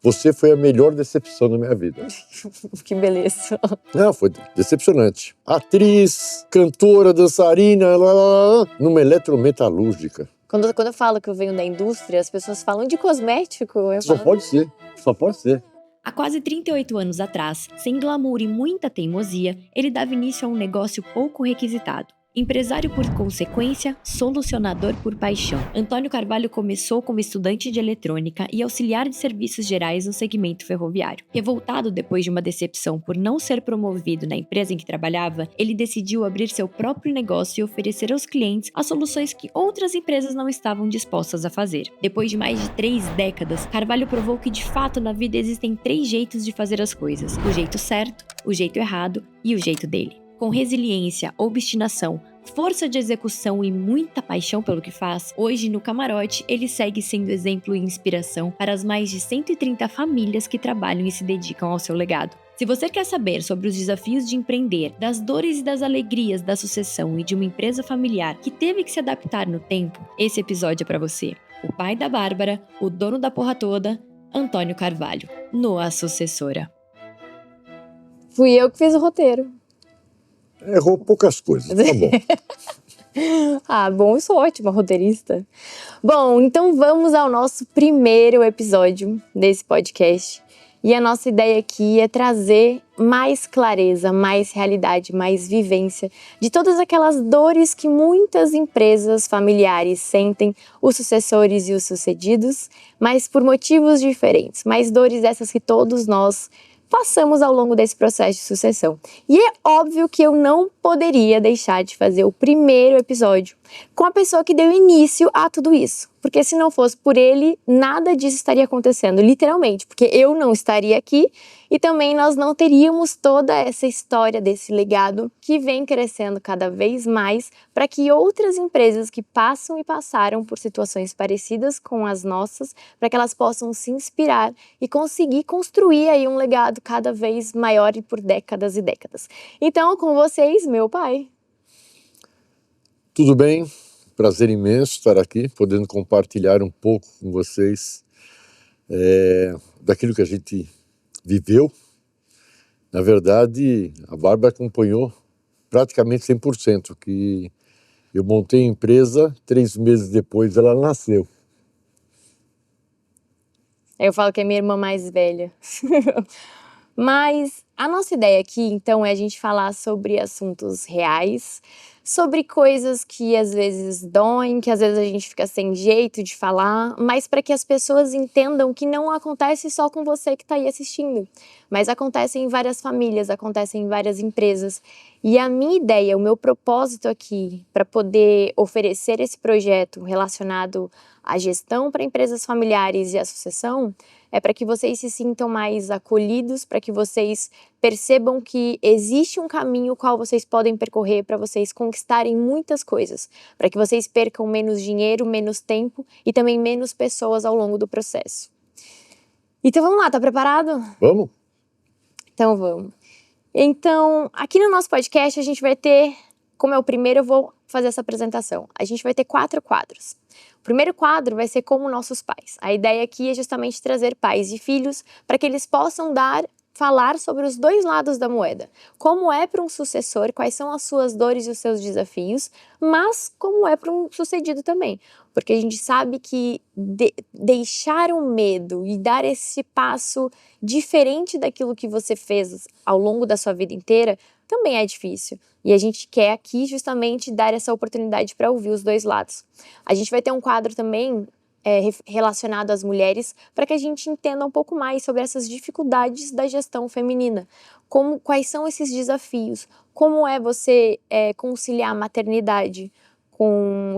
Você foi a melhor decepção da minha vida. Que beleza. Não, foi decepcionante. Atriz, cantora, dançarina, numa eletrometalúrgica. Quando eu falo que eu venho da indústria, as pessoas falam de cosmético. Só pode ser, só pode ser. Há quase 38 anos atrás, sem glamour e muita teimosia, ele dava início a um negócio pouco requisitado. Empresário por consequência, solucionador por paixão. Antônio Carvalho começou como estudante de eletrônica e auxiliar de serviços gerais no segmento ferroviário. Revoltado depois de uma decepção por não ser promovido na empresa em que trabalhava, ele decidiu abrir seu próprio negócio e oferecer aos clientes as soluções que outras empresas não estavam dispostas a fazer. Depois de mais de 3 décadas, Carvalho provou que de fato na vida existem 3 jeitos de fazer as coisas: o jeito certo, o jeito errado e o jeito dele. Com resiliência, obstinação, força de execução e muita paixão pelo que faz, hoje no Camarote ele segue sendo exemplo e inspiração para as mais de 130 famílias que trabalham e se dedicam ao seu legado. Se você quer saber sobre os desafios de empreender, das dores e das alegrias da sucessão e de uma empresa familiar que teve que se adaptar no tempo, esse episódio é para você. O pai da Bárbara, o dono da porra toda, Antônio Carvalho, no A Sucessora. Fui eu que fiz o roteiro. Errou poucas coisas, tá bom. Bom, eu sou ótima roteirista. Bom, então vamos ao nosso primeiro episódio desse podcast. E a nossa ideia aqui é trazer mais clareza, mais realidade, mais vivência de todas aquelas dores que muitas empresas familiares sentem, os sucessores e os sucedidos, mas por motivos diferentes. Mas dores essas que todos nós passamos ao longo desse processo de sucessão. E é óbvio que eu não poderia deixar de fazer o primeiro episódio com a pessoa que deu início a tudo isso. Porque se não fosse por ele, nada disso estaria acontecendo, literalmente. Porque eu não estaria aqui e também nós não teríamos toda essa história desse legado que vem crescendo cada vez mais para que outras empresas que passam e passaram por situações parecidas com as nossas, para que elas possam se inspirar e conseguir construir aí um legado cada vez maior e por décadas e décadas. Então, com vocês, meu pai. Tudo bem? Prazer imenso estar aqui, podendo compartilhar um pouco com vocês daquilo que a gente viveu. Na verdade, a Bárbara acompanhou praticamente 100%, que eu montei a empresa, 3 meses depois ela nasceu. Eu falo que é minha irmã mais velha. Mas a nossa ideia aqui, então, é a gente falar sobre assuntos reais, sobre coisas que às vezes doem, que às vezes a gente fica sem jeito de falar, mas para que as pessoas entendam que não acontece só com você que está aí assistindo, mas acontece em várias famílias, acontece em várias empresas. E a minha ideia, o meu propósito aqui, para poder oferecer esse projeto relacionado à gestão para empresas familiares e à sucessão, é para que vocês se sintam mais acolhidos, para que vocês percebam que existe um caminho qual vocês podem percorrer para vocês conquistarem muitas coisas, para que vocês percam menos dinheiro, menos tempo e também menos pessoas ao longo do processo. Então vamos lá, tá preparado? Vamos? Então vamos. Então, aqui no nosso podcast a gente vai ter, como é o primeiro, eu vou fazer essa apresentação. A gente vai ter 4 quadros. O primeiro quadro vai ser como nossos pais. A ideia aqui é justamente trazer pais e filhos para que eles possam falar sobre os 2 lados da moeda. Como é para um sucessor, quais são as suas dores e os seus desafios, mas como é para um sucedido também. Porque a gente sabe que deixar o medo e dar esse passo diferente daquilo que você fez ao longo da sua vida inteira também é difícil. E a gente quer aqui justamente dar essa oportunidade para ouvir os 2 lados. A gente vai ter um quadro também relacionado às mulheres, para que a gente entenda um pouco mais sobre essas dificuldades da gestão feminina, quais são esses desafios, como é você conciliar a maternidade com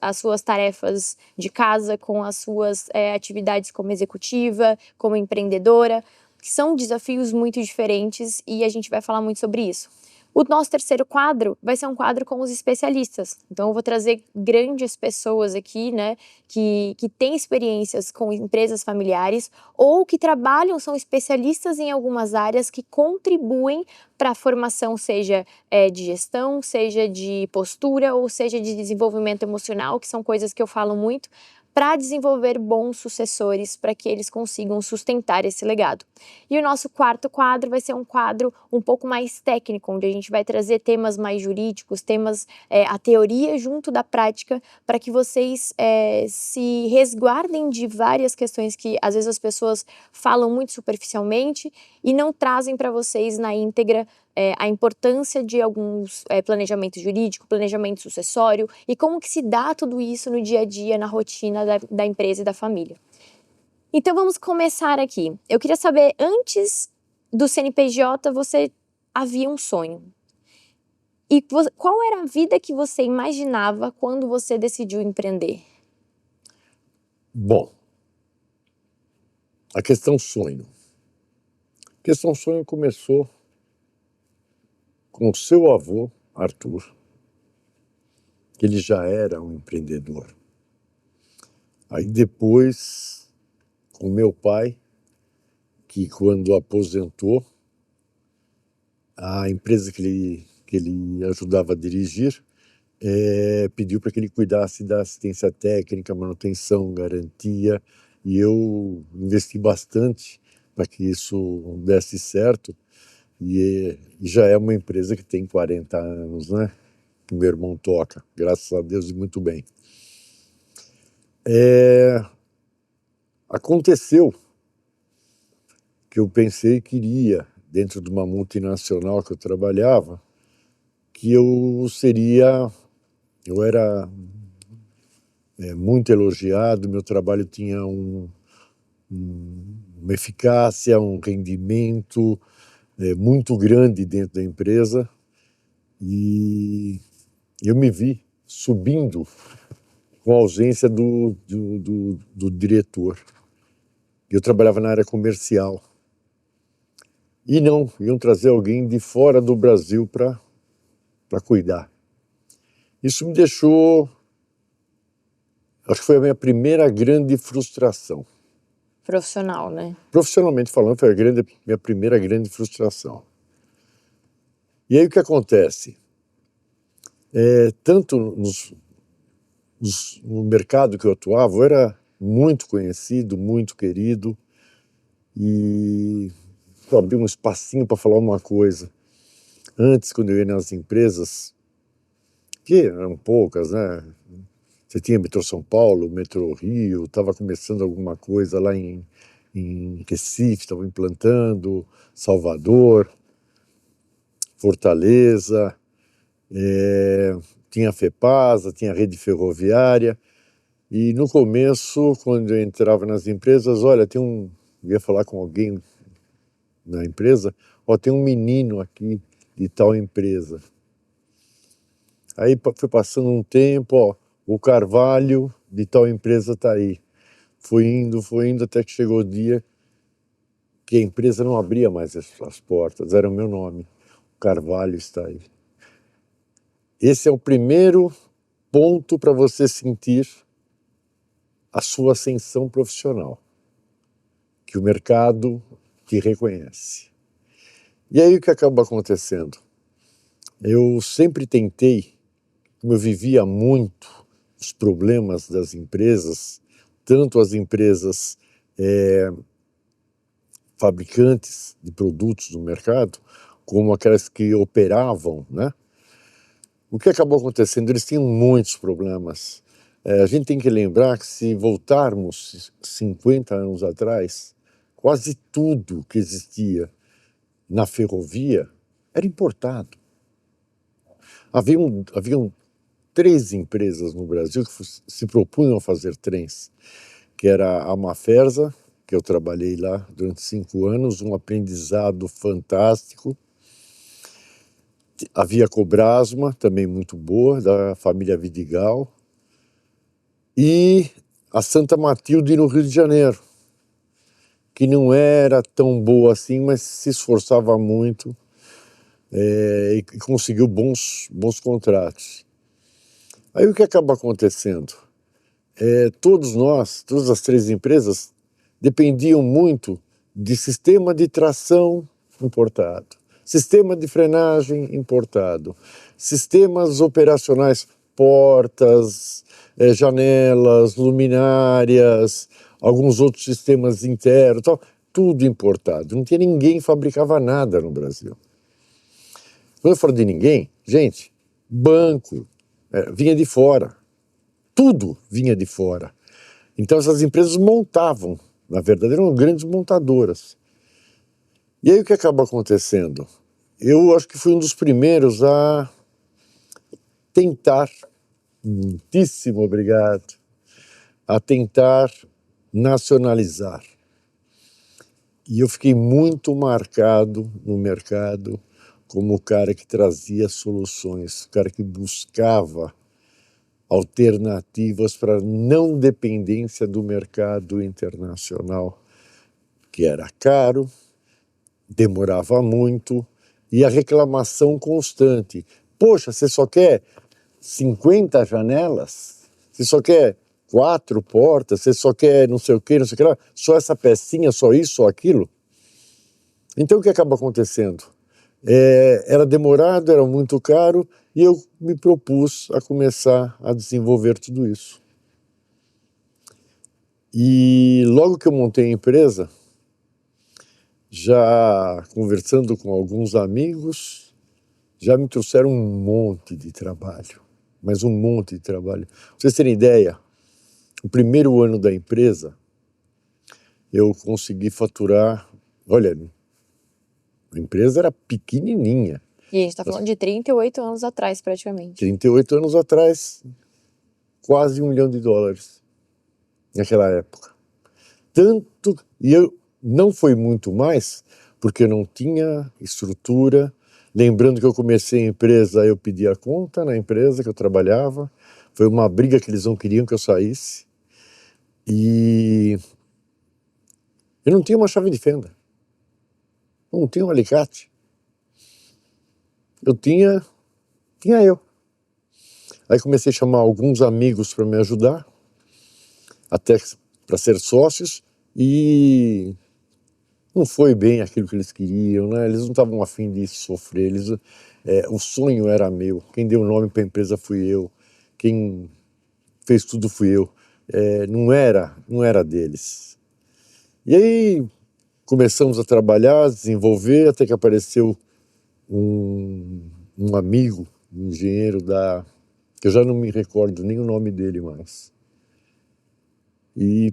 as suas tarefas de casa, com as suas atividades como executiva, como empreendedora, que são desafios muito diferentes e a gente vai falar muito sobre isso. O nosso terceiro quadro vai ser um quadro com os especialistas. Então, eu vou trazer grandes pessoas aqui, né, que têm experiências com empresas familiares ou que trabalham, são especialistas em algumas áreas que contribuem para a formação, seja de gestão, seja de postura ou seja de desenvolvimento emocional, que são coisas que eu falo muito, para desenvolver bons sucessores, para que eles consigam sustentar esse legado. E o nosso quarto quadro vai ser um quadro um pouco mais técnico, onde a gente vai trazer temas mais jurídicos, temas, a teoria junto da prática, para que vocês se resguardem de várias questões que às vezes as pessoas falam muito superficialmente e não trazem para vocês na íntegra a importância de alguns planejamento jurídico, planejamento sucessório e como que se dá tudo isso no dia a dia, na rotina da empresa e da família. Então vamos começar aqui. Eu queria saber, antes do CNPJ, você havia um sonho. E qual era a vida que você imaginava quando você decidiu empreender? Bom, a questão sonho. A questão sonho começou com o seu avô, Arthur, que ele já era um empreendedor. Aí depois, com meu pai, que quando aposentou, a empresa que ele ajudava a dirigir pediu para que ele cuidasse da assistência técnica, manutenção, garantia, e eu investi bastante para que isso desse certo. E já é uma empresa que tem 40 anos, né? Que meu irmão toca, graças a Deus, e muito bem. Aconteceu que eu pensei que iria, dentro de uma multinacional que eu trabalhava, que eu era muito elogiado, meu trabalho tinha uma eficácia, um rendimento muito grande dentro da empresa, e eu me vi subindo com a ausência do diretor. Eu trabalhava na área comercial. E não, iam trazer alguém de fora do Brasil para cuidar. Isso me deixou, acho que foi a minha primeira grande frustração. Profissional, né? Profissionalmente falando, foi minha primeira grande frustração. E aí o que acontece? Tanto no mercado que eu atuava, eu era muito conhecido, muito querido, e vou abrir um espacinho para falar uma coisa. Antes, quando eu ia nas empresas, que eram poucas, né? Você tinha Metrô São Paulo, Metrô Rio, estava começando alguma coisa lá em Recife, estava implantando, Salvador, Fortaleza, tinha a FEPASA, tinha a rede ferroviária. E no começo, quando eu entrava nas empresas, olha, eu ia falar com alguém na empresa, tem um menino aqui de tal empresa. Aí foi passando um tempo, o Carvalho de tal empresa está aí. Foi indo, até que chegou o dia que a empresa não abria mais as portas, era o meu nome. O Carvalho está aí. Esse é o primeiro ponto para você sentir a sua ascensão profissional, que o mercado te reconhece. E aí o que acaba acontecendo? Eu sempre tentei, como eu vivia muito os problemas das empresas, tanto as empresas fabricantes de produtos no mercado, como aquelas que operavam, né? O que acabou acontecendo? Eles tinham muitos problemas. A gente tem que lembrar que, se voltarmos 50 anos atrás, quase tudo que existia na ferrovia era importado. Haviam 3 empresas no Brasil que se propunham a fazer trens, que era a Mafersa, que eu trabalhei lá durante 5 anos, um aprendizado fantástico. Havia a Cobrasma, também muito boa, da família Vidigal, e a Santa Matilde no Rio de Janeiro, que não era tão boa assim, mas se esforçava muito e conseguiu bons contratos. Aí o que acaba acontecendo? Todas as 3 empresas dependiam muito de sistema de tração importado, sistema de frenagem importado, sistemas operacionais, portas, janelas, luminárias, alguns outros sistemas internos, tal, tudo importado. Não tinha ninguém que fabricava nada no Brasil. Quando eu falo de ninguém, gente, banco, vinha de fora. Tudo vinha de fora. Então essas empresas montavam, na verdade eram grandes montadoras. E aí o que acaba acontecendo? Eu acho que fui um dos primeiros a tentar, muitíssimo obrigado, a tentar nacionalizar. E eu fiquei muito marcado no mercado como o cara que trazia soluções, o cara que buscava alternativas para não dependência do mercado internacional, que era caro, demorava muito, e a reclamação constante. Poxa, você só quer 50 janelas? Você só quer 4 portas? Você só quer não sei o que, não sei o que lá? Só essa pecinha, só isso, só aquilo? Então o que acaba acontecendo? Era demorado, era muito caro, e eu me propus a começar a desenvolver tudo isso. E logo que eu montei a empresa, já conversando com alguns amigos, já me trouxeram um monte de trabalho, mas um monte de trabalho. Pra vocês terem ideia, o primeiro ano da empresa, eu consegui faturar, olha, a empresa era pequenininha. E a gente está falando de 38 anos atrás, praticamente. 38 anos atrás, quase $1 milhão naquela época. Tanto, e eu não foi muito mais, porque eu não tinha estrutura. Lembrando que eu comecei a empresa, eu pedi a conta na empresa que eu trabalhava. Foi uma briga que eles não queriam que eu saísse. E eu não tinha uma chave de fenda. Não tinha um alicate. Eu tinha eu. Aí comecei a chamar alguns amigos para me ajudar, até para ser sócios, e não foi bem aquilo que eles queriam, né? Eles não estavam afim de sofrer, o sonho era meu, quem deu o nome para a empresa fui eu, quem fez tudo fui eu, não era deles. E aí começamos a trabalhar, a desenvolver, até que apareceu um amigo, um engenheiro que eu já não me recordo nem o nome dele mais, e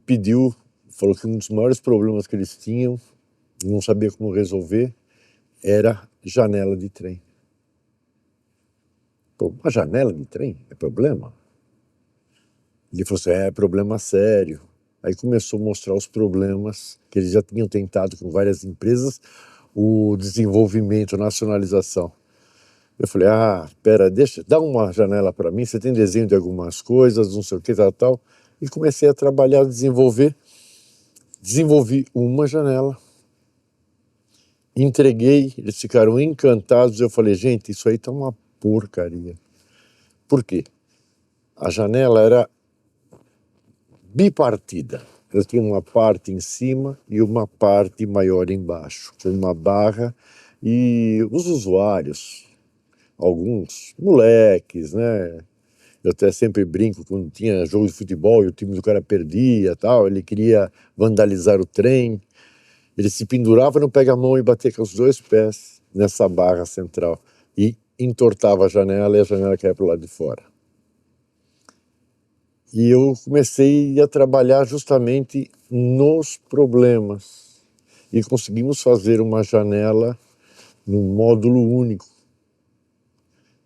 falou que um dos maiores problemas que eles tinham, não sabia como resolver, era janela de trem. Pô, uma janela de trem é problema? Ele falou assim, é problema sério. Aí começou a mostrar os problemas que eles já tinham tentado com várias empresas, o desenvolvimento, a nacionalização. Eu falei, pera, dá uma janela para mim, você tem desenho de algumas coisas, não sei o que, tal. E comecei a trabalhar, desenvolvi uma janela, entreguei, eles ficaram encantados, eu falei, gente, isso aí tá uma porcaria. Por quê? A janela era bipartida, ela tinha uma parte em cima e uma parte maior embaixo, tinha uma barra, e os usuários, alguns moleques, né? Eu até sempre brinco, quando tinha jogo de futebol e o time do cara perdia, tal, ele queria vandalizar o trem, ele se pendurava no pega-mão e batia com os 2 pés nessa barra central e entortava a janela e a janela caía para o lado de fora. E eu comecei a trabalhar justamente nos problemas e conseguimos fazer uma janela num módulo único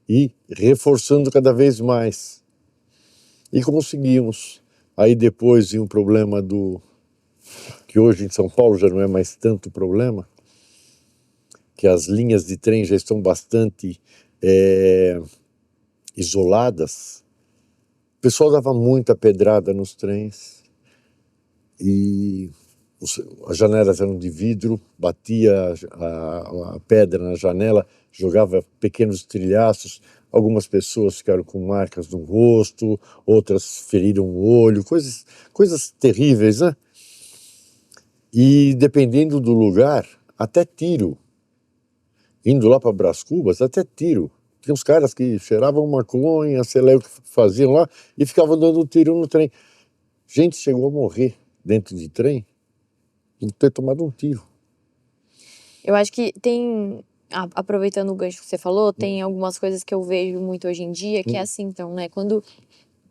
e reforçando cada vez mais. E conseguimos. Aí depois vinha um problema que hoje em São Paulo já não é mais tanto problema, que as linhas de trem já estão bastante isoladas. O pessoal dava muita pedrada nos trens e as janelas eram de vidro, batia a pedra na janela, jogava pequenos trilhaços, algumas pessoas ficaram com marcas no rosto, outras feriram o olho, coisas terríveis, né? E dependendo do lugar, até tiro. Indo lá para Brás Cubas, até tiro Tinha uns caras que cheiravam maconha, sei lá o que faziam lá, e ficavam dando tiro no trem. Gente chegou a morrer dentro de trem por ter tomado um tiro. Eu acho que tem, aproveitando o gancho que você falou, tem algumas coisas que eu vejo muito hoje em dia, que é assim, então, né,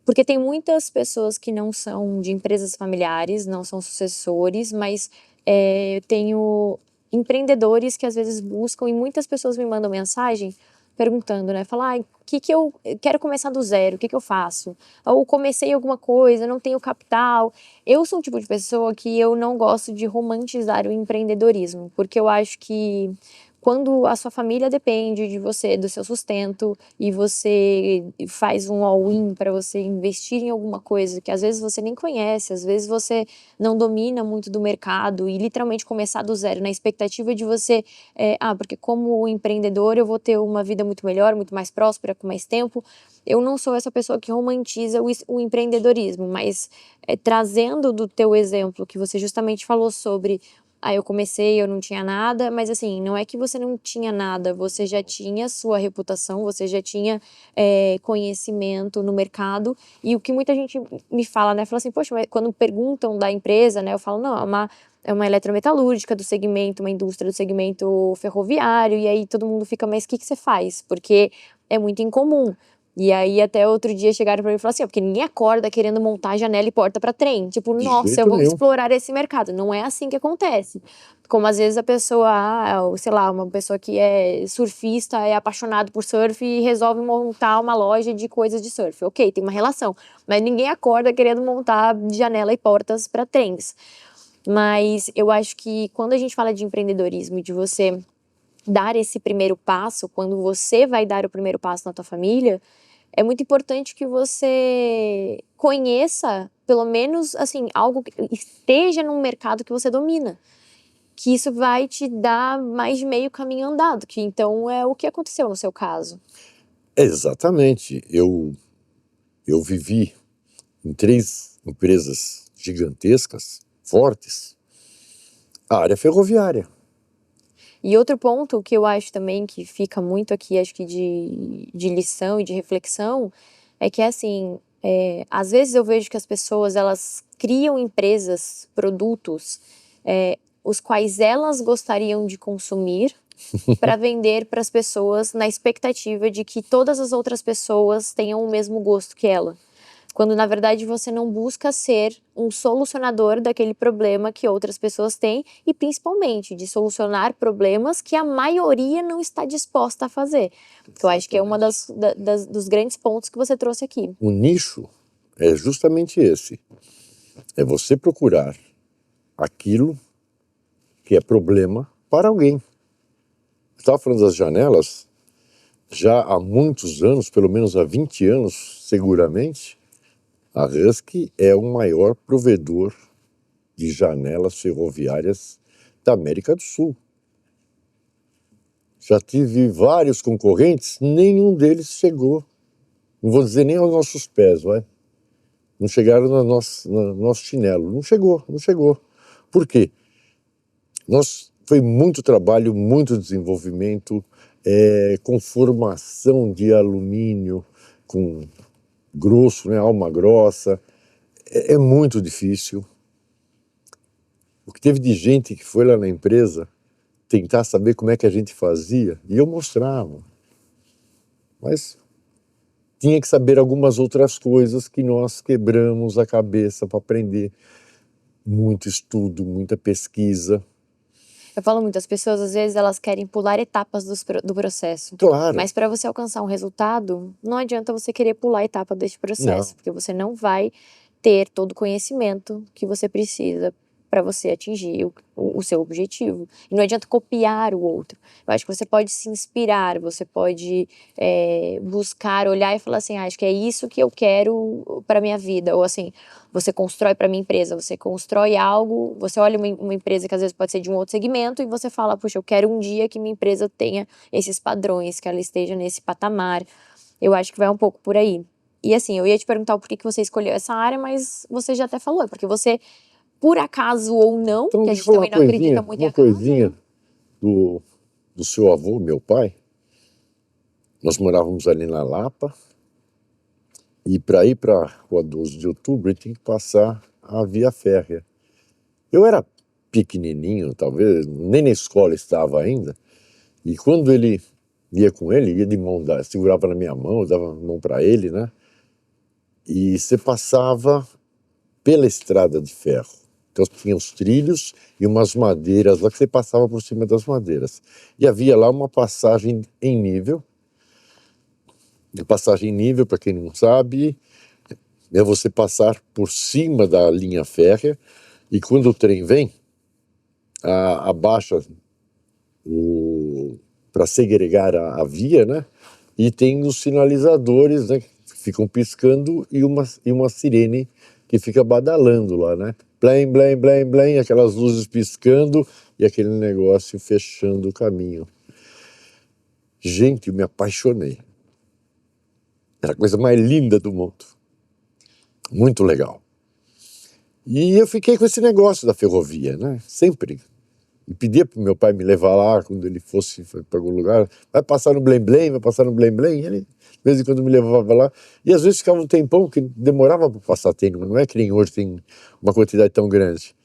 porque tem muitas pessoas que não são de empresas familiares, não são sucessores, mas eu tenho empreendedores que às vezes buscam, e muitas pessoas me mandam mensagem perguntando, né? Falar, o que eu quero começar do zero, o que eu faço? Ou comecei alguma coisa, não tenho capital. Eu sou um tipo de pessoa que eu não gosto de romantizar o empreendedorismo, porque eu acho que quando a sua família depende de você, do seu sustento, e você faz um all-in para você investir em alguma coisa que às vezes você nem conhece, às vezes você não domina muito do mercado, e literalmente começar do zero na expectativa de você, porque como empreendedor eu vou ter uma vida muito melhor, muito mais próspera, com mais tempo. Eu não sou essa pessoa que romantiza o empreendedorismo, mas trazendo do teu exemplo que você justamente falou sobre eu comecei, eu não tinha nada, mas assim, não é que você não tinha nada, você já tinha sua reputação, você já tinha conhecimento no mercado, e o que muita gente me fala, né, fala assim, poxa, mas quando perguntam da empresa, né, eu falo, não, é uma eletrometalúrgica do segmento, uma indústria do segmento ferroviário, e aí todo mundo fica, mas o que você faz? Porque é muito incomum. E aí até outro dia chegaram pra mim e falaram assim, porque ninguém acorda querendo montar janela e porta pra trem. Tipo, De nossa, eu jeito vou nenhum. explorar esse mercado. Não é assim que acontece. Como às vezes a pessoa, sei lá, uma pessoa que é surfista, é apaixonado por surf e resolve montar uma loja de coisas de surf. Ok, tem uma relação. Mas ninguém acorda querendo montar janela e portas pra trens. Mas eu acho que quando a gente fala de empreendedorismo e de você dar esse primeiro passo, quando você vai dar o primeiro passo na tua família, é muito importante que você conheça, pelo menos, assim, algo que esteja num mercado que você domina. Que isso vai te dar mais de meio caminho andado, que então é o que aconteceu no seu caso. Exatamente. Eu vivi em 3 empresas gigantescas, fortes, a área ferroviária. E outro ponto que eu acho também que fica muito aqui, acho que de lição e de reflexão, é que assim, às vezes eu vejo que as pessoas elas criam empresas, produtos, os quais elas gostariam de consumir para vender para as pessoas na expectativa de que todas as outras pessoas tenham o mesmo gosto que ela. Quando na verdade você não busca ser um solucionador daquele problema que outras pessoas têm, e principalmente de solucionar problemas que a maioria não está disposta a fazer. Que eu acho que é uma dos grandes pontos que você trouxe aqui. O nicho é justamente esse. É você procurar aquilo que é problema para alguém. Eu estava falando das janelas, já há muitos anos, pelo menos há 20 anos, seguramente, a Husky é o maior provedor de janelas ferroviárias da América do Sul. Já tive vários concorrentes, nenhum deles chegou, não vou dizer nem aos nossos pés, vai? Não chegaram no nosso chinelo, não chegou. Por quê? Foi muito trabalho, muito desenvolvimento, com formação de alumínio, com grosso, né, alma grossa, é muito difícil. O que teve de gente que foi lá na empresa tentar saber como é que a gente fazia, e eu mostrava. Mas tinha que saber algumas outras coisas que nós quebramos a cabeça para aprender. Muito estudo, muita pesquisa. Eu falo muito, as pessoas às vezes elas querem pular etapas do processo. Claro. Mas para você alcançar um resultado, não adianta você querer pular a etapa deste processo, Não. porque você não vai ter todo o conhecimento que você precisa para você atingir o seu objetivo. E não adianta copiar o outro. Eu acho que você pode se inspirar, você pode buscar, olhar e falar assim, acho que é isso que eu quero para minha vida. Ou assim, você constrói para minha empresa, você constrói algo, você olha uma empresa que às vezes pode ser de um outro segmento e você fala, puxa, eu quero um dia que minha empresa tenha esses padrões, que ela esteja nesse patamar. Eu acho que vai um pouco por aí. E assim, eu ia te perguntar o porquê que você escolheu essa área, mas você já até falou, porque você, por acaso ou não, Então, que a deixa eu gente falar também não acredita muito em uma acaso. coisinha do seu avô, meu pai. Nós morávamos ali na Lapa, e para ir para a Rua 12 de Outubro, ele tinha que passar a via férrea. Eu era pequenininho, talvez, nem na escola estava ainda, e quando ele ia com ele, ia de mão dada, segurava na minha mão, eu dava a mão para ele, né? E você passava pela estrada de ferro. Então tinha os trilhos e umas madeiras lá que você passava por cima das madeiras. E havia lá uma passagem em nível. A passagem em nível, para quem não sabe, é você passar por cima da linha férrea e quando o trem vem, abaixa para segregar a via, né? E tem os sinalizadores, né, que ficam piscando e uma sirene que fica badalando lá, né? Blém, blém, blém, blém, aquelas luzes piscando e aquele negócio fechando o caminho. Gente, eu me apaixonei. Era a coisa mais linda do mundo. Muito legal. E eu fiquei com esse negócio da ferrovia, né? Sempre. E pedia para o meu pai me levar lá quando ele fosse para algum lugar. Vai passar no Blém Blém, vai passar no Blém Blém. Ele, de vez em quando, me levava lá. E às vezes ficava um tempão que demorava para passar tempo. Não é que nem hoje tem uma quantidade tão grande.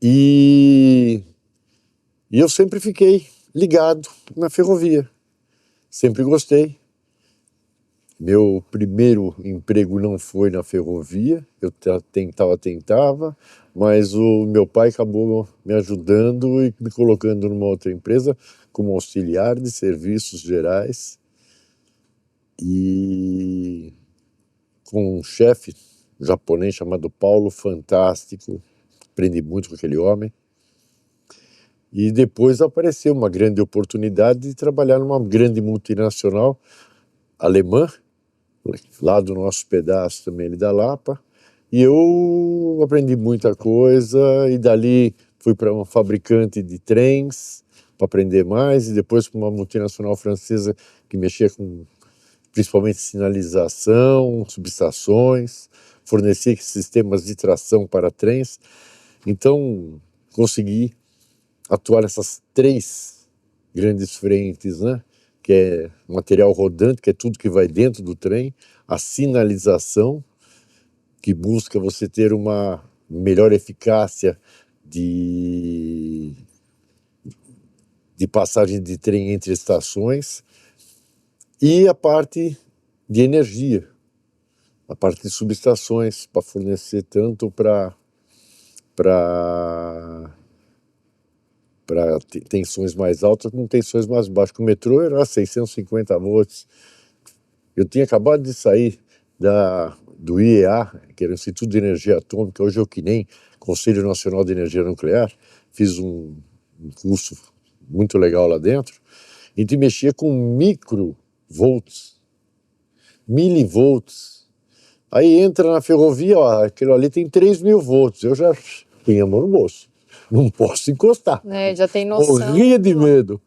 E eu sempre fiquei ligado na ferrovia. Sempre gostei. Meu primeiro emprego não foi na ferrovia, eu tentava, mas o meu pai acabou me ajudando e me colocando numa outra empresa como auxiliar de serviços gerais e com um chefe japonês chamado Paulo, fantástico, aprendi muito com aquele homem. E depois apareceu uma grande oportunidade de trabalhar numa grande multinacional alemã, lá do nosso pedaço também, ali da Lapa, e eu aprendi muita coisa, e dali fui para um fabricante de trens, para aprender mais, e depois para uma multinacional francesa que mexia com, principalmente, sinalização, subestações, fornecia sistemas de tração para trens, então consegui atuar nessas 3 grandes frentes, né? Que é material rodante, que é tudo que vai dentro do trem, a sinalização, que busca você ter uma melhor eficácia de passagem de trem entre estações, e a parte de energia, a parte de subestações, para fornecer tanto para tensões mais altas como tensões mais baixas. O metrô era 650 volts. Eu tinha acabado de sair do IEA, que era o Instituto de Energia Atômica, hoje é o CNEM, Conselho Nacional de Energia Nuclear. Fiz um curso muito legal lá dentro. A gente mexia com microvolts, milivolts. Aí entra na ferrovia, ó, aquilo ali tem 3.000 volts. Eu já punha a mão no bolso. Não posso encostar. Já tem noção. Morria de medo.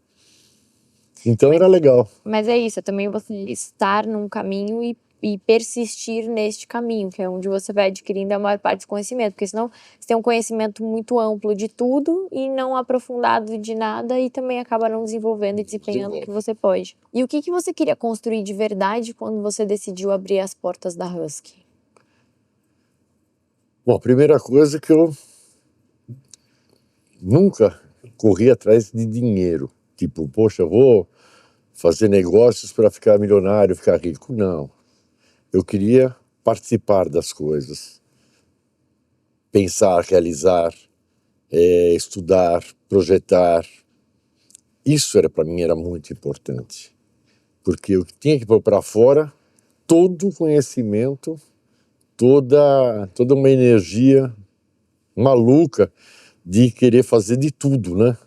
Então era legal. Mas é isso, é também você estar num caminho e persistir neste caminho, que é onde você vai adquirindo a maior parte do conhecimento, porque senão você tem um conhecimento muito amplo de tudo e não aprofundado de nada e também acaba não desenvolvendo e desempenhando o que você pode. E o que você queria construir de verdade quando você decidiu abrir as portas da Husky? Bom, a primeira coisa é que eu nunca corri atrás de dinheiro. Tipo, poxa, eu vou fazer negócios para ficar milionário, ficar rico. Não. Eu queria participar das coisas. Pensar, realizar, estudar, projetar. Isso para mim era muito importante. Porque eu tinha que pôr para fora todo o conhecimento, toda uma energia maluca de querer fazer de tudo, né?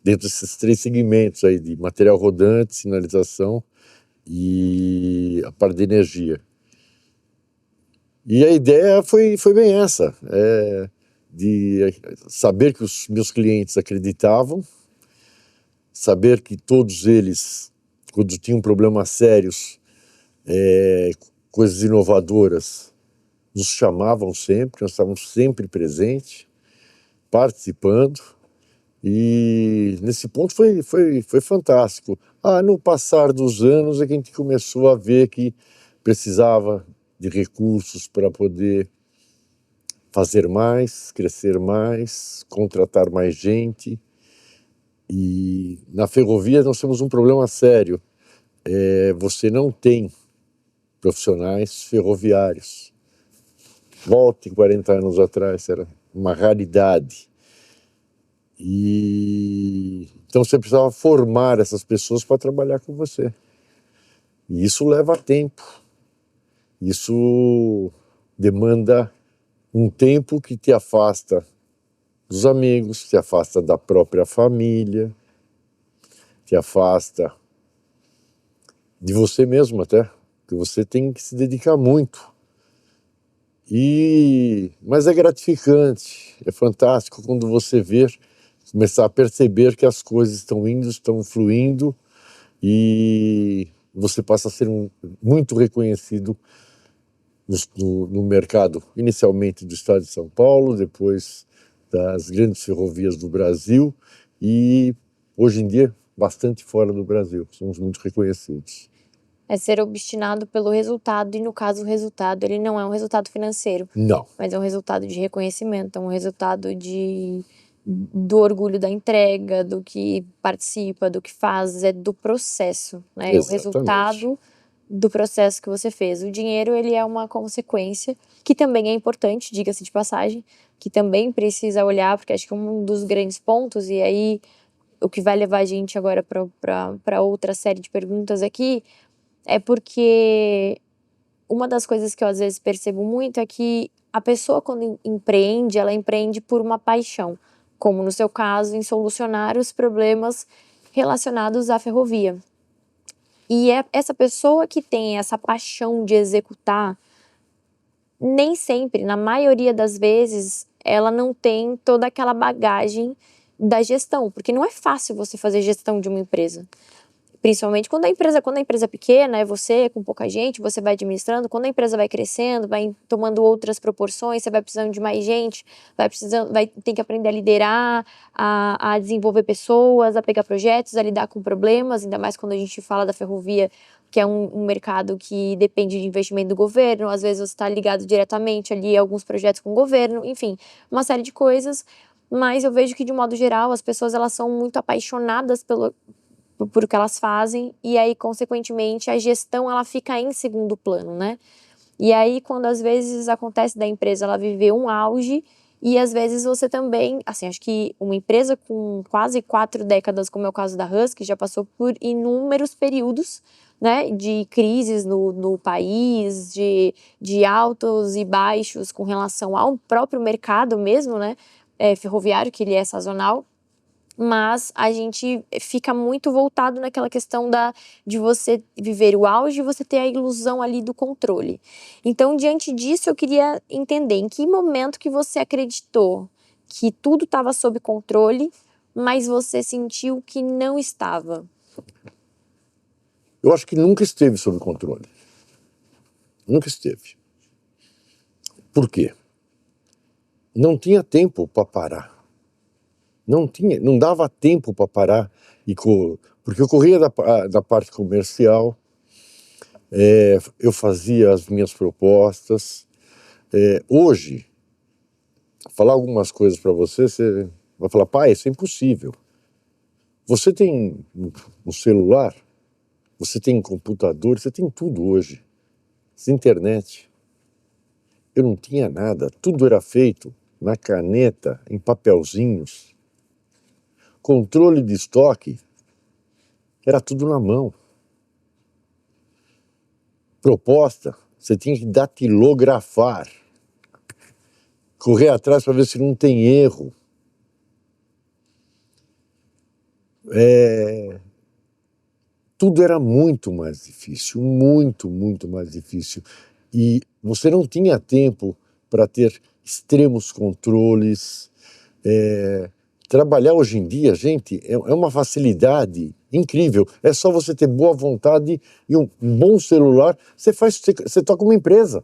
Dentro desses 3 segmentos aí, de material rodante, sinalização e a parte de energia. E a ideia foi bem essa, de saber que os meus clientes acreditavam, saber que todos eles, quando tinham problemas sérios, coisas inovadoras, nos chamavam sempre, nós estávamos sempre presentes, participando, E nesse ponto foi fantástico. No passar dos anos é que a gente começou a ver que precisava de recursos para poder fazer mais, crescer mais, contratar mais gente. E na ferrovia nós temos um problema sério. Você não tem profissionais ferroviários. Volte 40 anos atrás, era uma raridade. E então você precisava formar essas pessoas para trabalhar com você. E isso leva tempo. Isso demanda um tempo que te afasta dos amigos, te afasta da própria família, te afasta de você mesmo até, porque você tem que se dedicar muito. Mas é gratificante, é fantástico quando você começar a perceber que as coisas estão indo, estão fluindo e você passa a ser muito reconhecido no mercado, inicialmente do estado de São Paulo, depois das grandes ferrovias do Brasil e hoje em dia bastante fora do Brasil, somos muito reconhecidos. É ser obstinado pelo resultado, e no caso o resultado, ele não é um resultado financeiro. Não. Mas é um resultado de reconhecimento, é um resultado do orgulho da entrega, do que participa, do que faz, é do processo, né? É o resultado do processo que você fez. O dinheiro, ele é uma consequência, que também é importante, diga-se de passagem, que também precisa olhar, porque acho que um dos grandes pontos, e aí o que vai levar a gente agora para outra série de perguntas aqui, é porque uma das coisas que eu às vezes percebo muito é que a pessoa quando empreende, ela empreende por uma paixão, como no seu caso, em solucionar os problemas relacionados à ferrovia. E é essa pessoa que tem essa paixão de executar, nem sempre, na maioria das vezes, ela não tem toda aquela bagagem da gestão, porque não é fácil você fazer gestão de uma empresa. Principalmente quando a empresa é pequena, é você com pouca gente, você vai administrando. Quando a empresa vai crescendo, vai tomando outras proporções, você vai precisando de mais gente, vai ter que aprender a liderar, a desenvolver pessoas, a pegar projetos, a lidar com problemas, ainda mais quando a gente fala da ferrovia, que é um mercado que depende de investimento do governo, às vezes você está ligado diretamente ali a alguns projetos com o governo, enfim, uma série de coisas. Mas eu vejo que, de modo geral, as pessoas elas são muito apaixonadas por o que elas fazem, e aí, consequentemente, a gestão ela fica em segundo plano, né? E aí, quando às vezes acontece da empresa ela viver um auge, e às vezes você também, assim, acho que uma empresa com quase 4 décadas, como é o caso da Husky, já passou por inúmeros períodos, né, de crises no país, de altos e baixos com relação ao próprio mercado mesmo, né, ferroviário, que ele é sazonal. Mas a gente fica muito voltado naquela questão de você viver o auge e você ter a ilusão ali do controle. Então, diante disso, eu queria entender em que momento que você acreditou que tudo estava sob controle, mas você sentiu que não estava. Eu acho que nunca esteve sob controle. Nunca esteve. Por quê? Não tinha tempo para parar. Não dava tempo para parar, porque eu corria da parte comercial, eu fazia as minhas propostas. Hoje, falar algumas coisas para você vai falar, pai, isso é impossível. Você tem um celular, você tem um computador, você tem tudo hoje. Você tem internet. Eu não tinha nada, tudo era feito na caneta, em papelzinhos. Controle de estoque, era tudo na mão. Proposta, você tinha que datilografar. Correr atrás para ver se não tem erro. Tudo era muito mais difícil, muito, muito mais difícil. E você não tinha tempo para ter extremos controles. Trabalhar hoje em dia, gente, é uma facilidade incrível. É só você ter boa vontade e um bom celular, você toca uma empresa.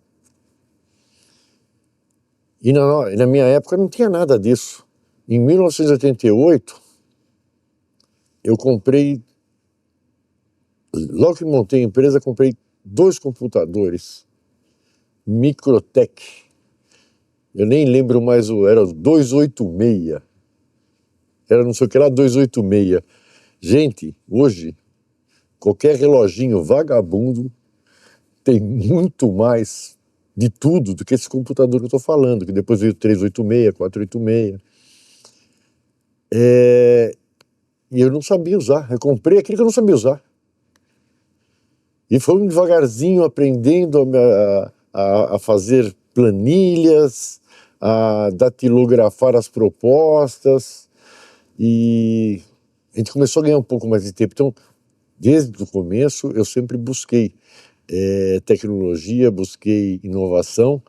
E na minha época não tinha nada disso. Em 1988, eu comprei, logo que montei a empresa, comprei 2 computadores Microtech. Eu nem lembro mais era o 286. Era não sei o que lá, 286. Gente, hoje, qualquer reloginho vagabundo tem muito mais de tudo do que esse computador que eu estou falando, que depois veio o 386, 486. E eu não sabia usar. Eu comprei aquilo que eu não sabia usar. E fomos devagarzinho aprendendo a fazer planilhas, a datilografar as propostas, e a gente começou a ganhar um pouco mais de tempo. Então, desde o começo, eu sempre busquei tecnologia, busquei inovação,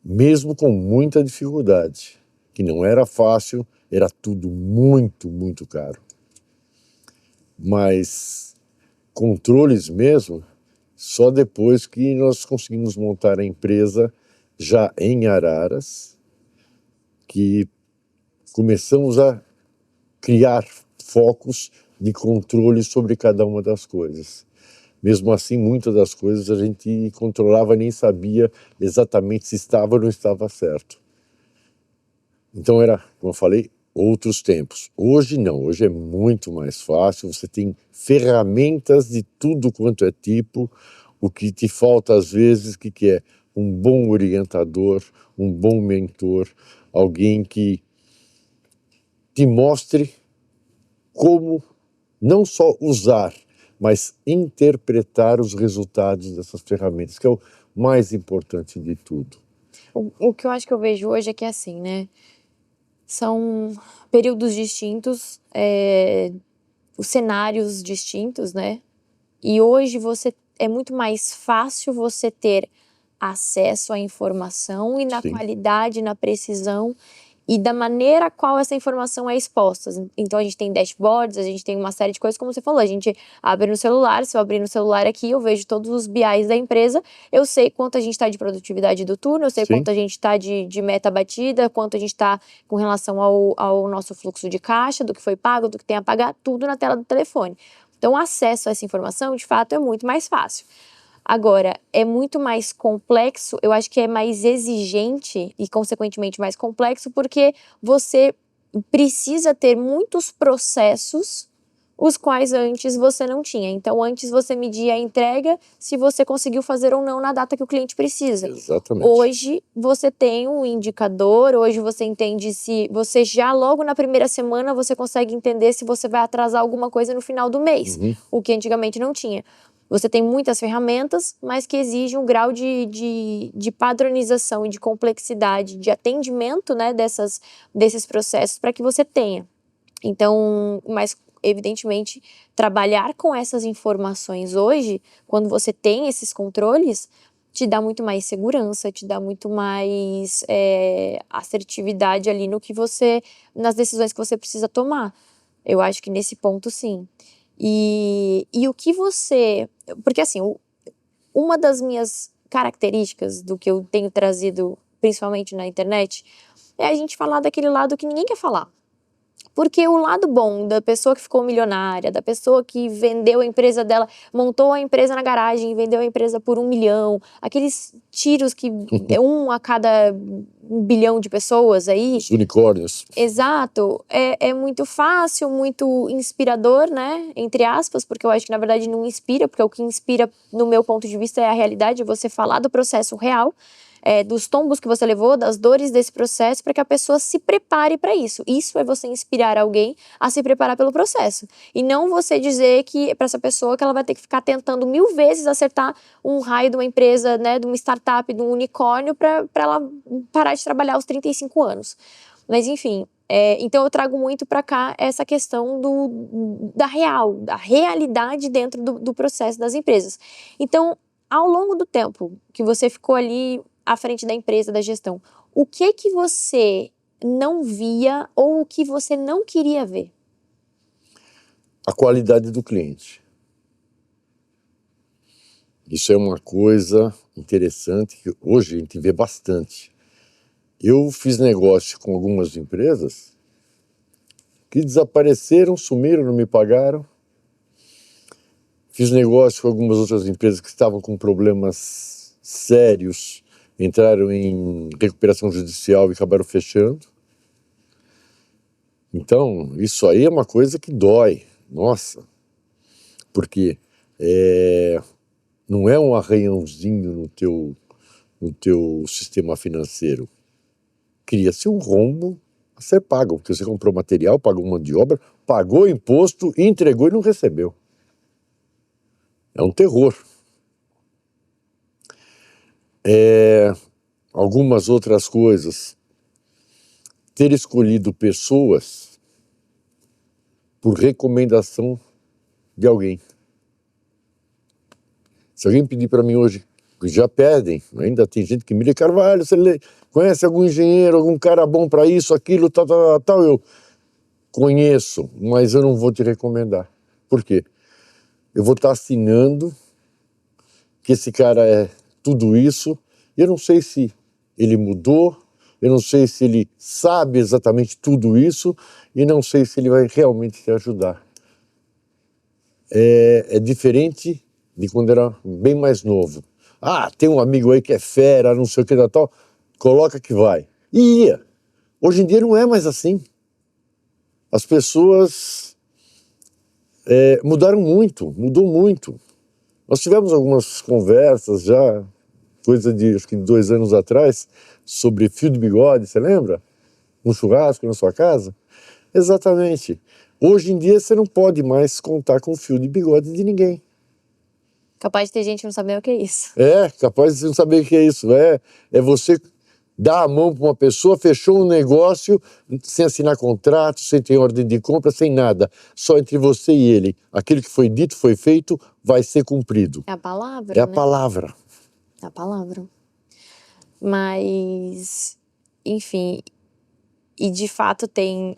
mesmo com muita dificuldade, que não era fácil, era tudo muito, muito caro. Mas controles mesmo, só depois que nós conseguimos montar a empresa já em Araras, que começamos a criar focos de controle sobre cada uma das coisas. Mesmo assim, muitas das coisas a gente controlava e nem sabia exatamente se estava ou não estava certo. Então era, como eu falei, outros tempos. Hoje não, hoje é muito mais fácil, você tem ferramentas de tudo quanto é tipo. O que te falta às vezes, o que é? Um bom orientador, um bom mentor, alguém que te mostre como não só usar, mas interpretar os resultados dessas ferramentas, que é o mais importante de tudo. O que eu acho que eu vejo hoje é que é assim, né? São períodos distintos, os cenários distintos, né? E hoje é muito mais fácil você ter acesso à informação e na Sim. qualidade, na precisão e da maneira qual essa informação é exposta. Então a gente tem dashboards, a gente tem uma série de coisas, como você falou, a gente abre no celular, se eu abrir no celular aqui, eu vejo todos os BIs da empresa, eu sei quanto a gente está de produtividade do turno, eu sei Sim. quanto a gente está de meta batida, quanto a gente está com relação ao nosso fluxo de caixa, do que foi pago, do que tem a pagar, tudo na tela do telefone. Então o acesso a essa informação, de fato, é muito mais fácil. Agora, é muito mais complexo, eu acho que é mais exigente e, consequentemente, mais complexo, porque você precisa ter muitos processos, os quais antes você não tinha. Então, antes você media a entrega, se você conseguiu fazer ou não na data que o cliente precisa. Exatamente. Hoje, você tem um indicador, hoje você entende se você já logo na primeira semana, você consegue entender se você vai atrasar alguma coisa no final do mês, o que antigamente não tinha. Você tem muitas ferramentas, mas que exigem um grau de padronização e de complexidade, de atendimento, né, desses processos para que você tenha. Então, mas evidentemente, trabalhar com essas informações hoje, quando você tem esses controles, te dá muito mais segurança, te dá muito mais assertividade ali nas decisões que você precisa tomar. Eu acho que nesse ponto, sim. E o que porque assim, uma das minhas características do que eu tenho trazido, principalmente na internet, é a gente falar daquele lado que ninguém quer falar. Porque o lado bom da pessoa que ficou milionária, da pessoa que vendeu a empresa dela, montou a empresa na garagem e vendeu a empresa por 1 milhão, aqueles tiros que é 1 a cada 1 bilhão de pessoas aí. Os unicórnios. Exato. É muito fácil, muito inspirador, né? Entre aspas, porque eu acho que na verdade não inspira, porque o que inspira, no meu ponto de vista, é a realidade, é você falar do processo real. Dos tombos que você levou, das dores desse processo, para que a pessoa se prepare para isso. Isso é você inspirar alguém a se preparar pelo processo. E não você dizer que para essa pessoa que ela vai ter que ficar tentando 1000 vezes acertar um raio de uma empresa, né, de uma startup, de um unicórnio, para ela parar de trabalhar aos 35 anos. Mas enfim, então eu trago muito para cá essa questão da realidade dentro do processo das empresas. Então, ao longo do tempo que você ficou ali à frente da empresa, da gestão, o que você não via ou o que você não queria ver? A qualidade do cliente. Isso é uma coisa interessante que hoje a gente vê bastante. Eu fiz negócio com algumas empresas que desapareceram, sumiram, não me pagaram. Fiz negócio com algumas outras empresas que estavam com problemas sérios, entraram em recuperação judicial e acabaram fechando. Então, isso aí é uma coisa que dói, nossa, porque não é um arranhãozinho no teu sistema financeiro. Cria-se um rombo a ser pago, porque você comprou material, pagou mão de obra, pagou imposto, entregou e não recebeu. É um terror. Algumas outras coisas. Ter escolhido pessoas por recomendação de alguém. Se alguém pedir para mim hoje, já pedem, ainda tem gente que me liga, Carvalho, você conhece algum engenheiro, algum cara bom para isso, aquilo, tal, eu conheço, mas eu não vou te recomendar. Por quê? Eu vou estar assinando que esse cara é tudo isso, e eu não sei se ele mudou, eu não sei se ele sabe exatamente tudo isso, e não sei se ele vai realmente te ajudar. É diferente de quando era bem mais novo. Ah, tem um amigo aí que é fera, não sei o que tal, coloca que vai. E ia. Hoje em dia não é mais assim. As pessoas mudaram muito, mudou muito. Nós tivemos algumas conversas já, coisa de acho que 2 anos atrás, sobre fio de bigode, você lembra? Um churrasco na sua casa? Exatamente. Hoje em dia você não pode mais contar com fio de bigode de ninguém. Capaz de ter gente que não sabe nem o que é isso. Capaz de você não saber o que é isso. É você dar a mão para uma pessoa, fechou um negócio, sem assinar contrato, sem ter ordem de compra, sem nada. Só entre você e ele. Aquilo que foi dito, foi feito, vai ser cumprido. É a palavra, É a né? palavra. É a palavra. Mas, enfim, e de fato tem,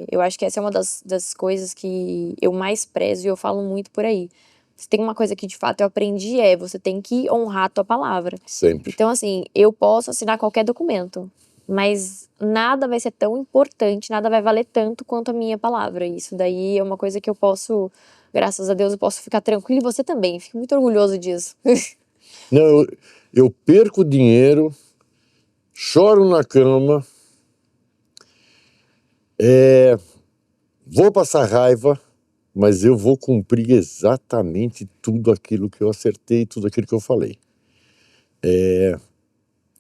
eu acho que essa é uma das coisas que eu mais prezo e eu falo muito por aí. Se tem uma coisa que de fato eu aprendi você tem que honrar a tua palavra. Sempre. Então assim, eu posso assinar qualquer documento, mas nada vai ser tão importante, nada vai valer tanto quanto a minha palavra. Isso daí é uma coisa que eu posso, graças a Deus, eu posso ficar tranquila e você também. Fico muito orgulhoso disso. Não, eu perco dinheiro, choro na cama, vou passar raiva, mas eu vou cumprir exatamente tudo aquilo que eu acertei, tudo aquilo que eu falei.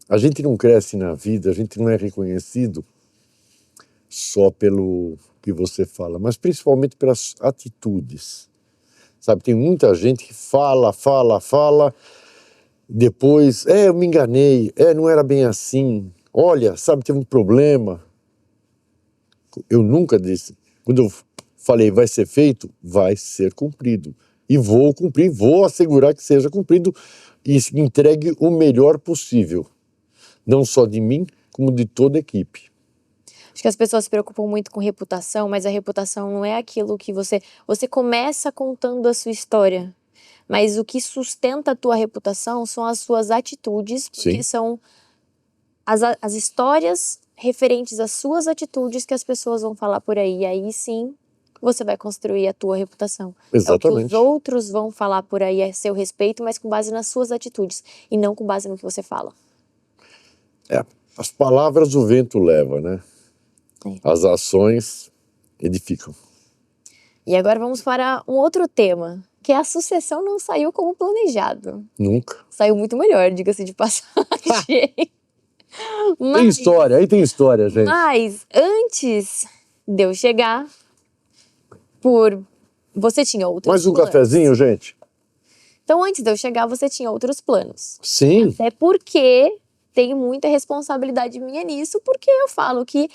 A gente não cresce na vida, a gente não é reconhecido só pelo que você fala, mas principalmente pelas atitudes. Sabe, tem muita gente que fala, depois, eu me enganei, não era bem assim, olha, sabe, teve um problema. Eu nunca disse, quando eu falei vai ser feito, vai ser cumprido. E vou cumprir, vou assegurar que seja cumprido e entregue o melhor possível. Não só de mim, como de toda a equipe. Acho que as pessoas se preocupam muito com reputação, mas a reputação não é aquilo que você começa contando a sua história. Mas o que sustenta a tua reputação são as suas atitudes, porque Sim. são as histórias referentes às suas atitudes que as pessoas vão falar por aí. E aí sim, você vai construir a tua reputação. Exatamente. É o que os outros vão falar por aí a seu respeito, mas com base nas suas atitudes e não com base no que você fala. As palavras o vento leva, né? As ações edificam. E agora vamos para um outro tema, que a sucessão não saiu como planejado. Nunca. Saiu muito melhor, diga-se de passagem. Tem história, aí tem história, gente. Mas antes de eu chegar, você tinha outros Mais um planos. cafezinho, gente? Então, antes de eu chegar, você tinha outros planos. Sim. Até porque tem muita responsabilidade minha nisso, porque eu falo que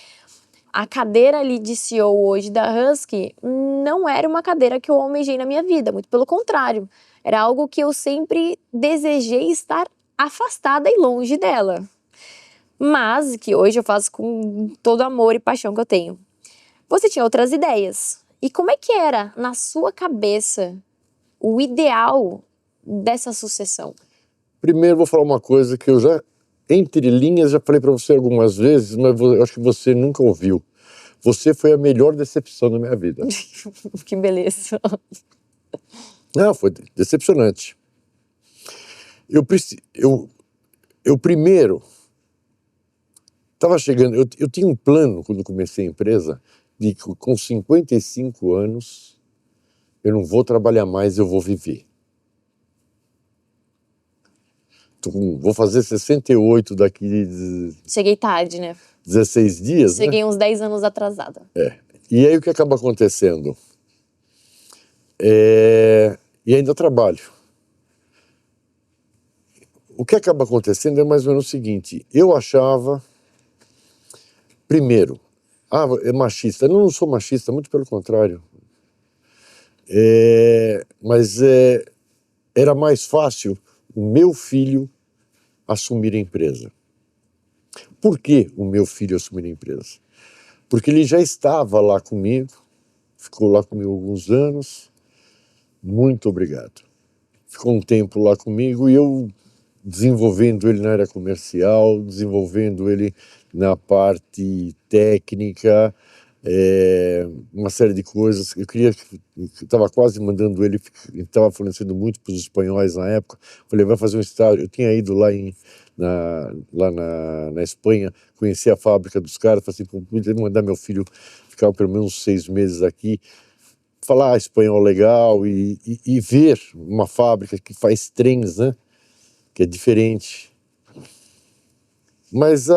a cadeira ali de CEO hoje da Husky não era uma cadeira que eu almejei na minha vida, muito pelo contrário. Era algo que eu sempre desejei estar afastada e longe dela. Mas que hoje eu faço com todo amor e paixão que eu tenho. Você tinha outras ideias. E como é que era, na sua cabeça, o ideal dessa sucessão? Primeiro vou falar uma coisa que eu já, entre linhas, já falei para você algumas vezes, mas eu acho que você nunca ouviu. você foi a melhor decepção da minha vida. Que beleza. Não, foi decepcionante. Eu primeiro estava chegando, eu tinha um plano quando comecei a empresa, de que com 55 anos eu não vou trabalhar mais, eu vou viver. Vou fazer 68 daqui Cheguei tarde, né? 16 dias, né? Cheguei uns 10 anos atrasada. E aí o que acaba acontecendo? E ainda trabalho. O que acaba acontecendo é mais ou menos o seguinte, eu achava, primeiro, é machista. Eu não sou machista, muito pelo contrário. Mas era mais fácil o meu filho assumir a empresa. Por que o meu filho assumir a empresa? Porque ele já estava lá comigo, ficou lá comigo alguns anos, muito obrigado. Ficou um tempo lá comigo e eu desenvolvendo ele na área comercial, desenvolvendo ele na parte técnica, uma série de coisas. Eu estava quase mandando ele estava fornecendo muito para os espanhóis na época. Falei, vai fazer um estágio. Eu tinha ido lá na Espanha, conheci a fábrica dos caras, falei assim, podia mandar meu filho ficar pelo menos 6 meses aqui, falar espanhol legal e ver uma fábrica que faz trens, né? Que é diferente. Mas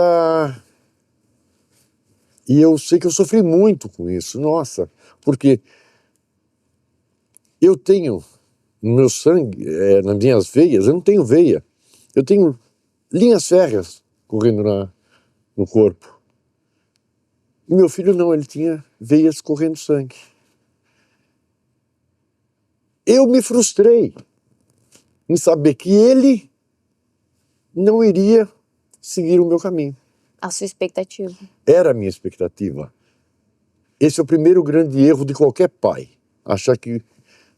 e eu sei que eu sofri muito com isso, nossa, porque eu tenho no meu sangue, nas minhas veias, eu não tenho veia, eu tenho linhas férreas correndo no corpo. E meu filho não, ele tinha veias correndo sangue. Eu me frustrei em saber que ele não iria seguir o meu caminho. A sua expectativa. Era a minha expectativa. Esse é o primeiro grande erro de qualquer pai. Achar que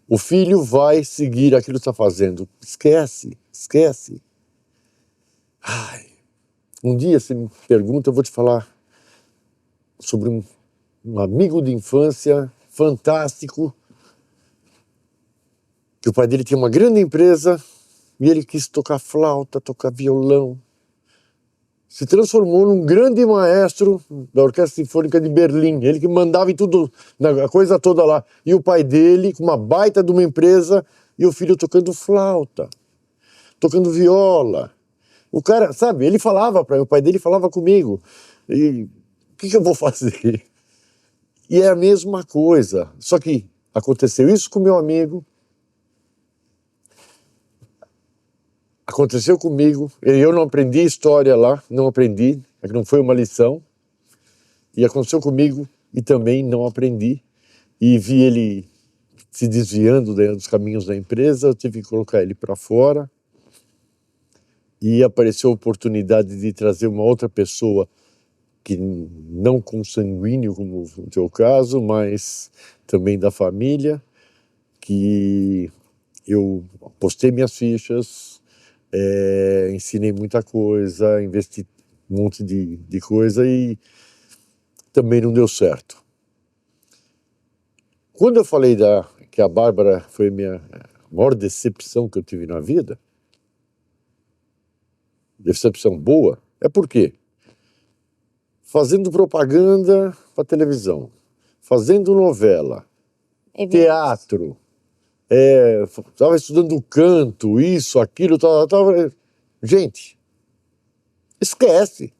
o filho vai seguir aquilo que está fazendo. Esquece, esquece. Ai, um dia você me pergunta, eu vou te falar sobre um amigo de infância fantástico, que o pai dele tinha uma grande empresa e ele quis tocar flauta, tocar violão. Se transformou num grande maestro da Orquestra Sinfônica de Berlim. Ele que mandava em tudo, a coisa toda lá. E o pai dele, com uma baita de uma empresa, e o filho tocando flauta, tocando viola. O cara, sabe, ele falava para mim, o pai dele falava comigo. E o que eu vou fazer? E é a mesma coisa. Só que aconteceu isso com meu amigo, aconteceu comigo, eu não aprendi história lá, não aprendi, não foi uma lição, e aconteceu comigo e também não aprendi, e vi ele se desviando dos caminhos da empresa, eu tive que colocar ele para fora, e apareceu a oportunidade de trazer uma outra pessoa, que não consanguíneo, como no teu caso, mas também da família, que eu postei minhas fichas, ensinei muita coisa, investi um monte de coisa e também não deu certo. Quando eu falei que a Bárbara foi a minha maior decepção que eu tive na vida, decepção boa, é por quê? Fazendo propaganda para televisão, fazendo novela, teatro, estava estudando canto, isso, aquilo, tal. Gente, esquece.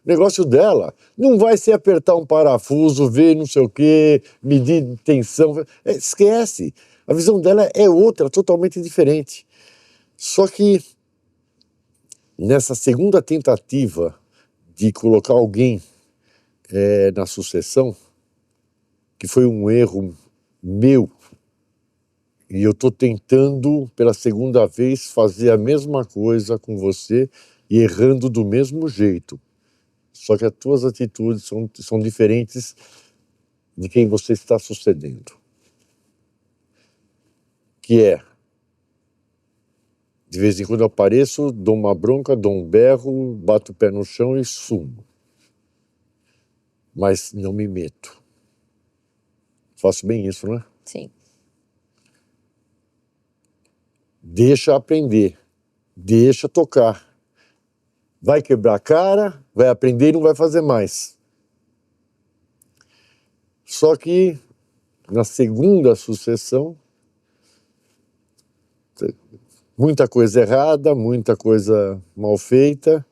O negócio dela não vai ser apertar um parafuso, ver não sei o quê, medir tensão. Esquece. A visão dela é outra, totalmente diferente. Só que nessa segunda tentativa de colocar alguém na sucessão, que foi um erro meu, e eu estou tentando, pela segunda vez, fazer a mesma coisa com você e errando do mesmo jeito. Só que as tuas atitudes são diferentes de quem você está sucedendo. Que de vez em quando eu apareço, dou uma bronca, dou um berro, bato o pé no chão e sumo. mas não me meto. Faço bem isso, né? Sim. Deixa aprender, deixa tocar. Vai quebrar a cara, vai aprender e não vai fazer mais. Só que na segunda sucessão, muita coisa errada, muita coisa mal feita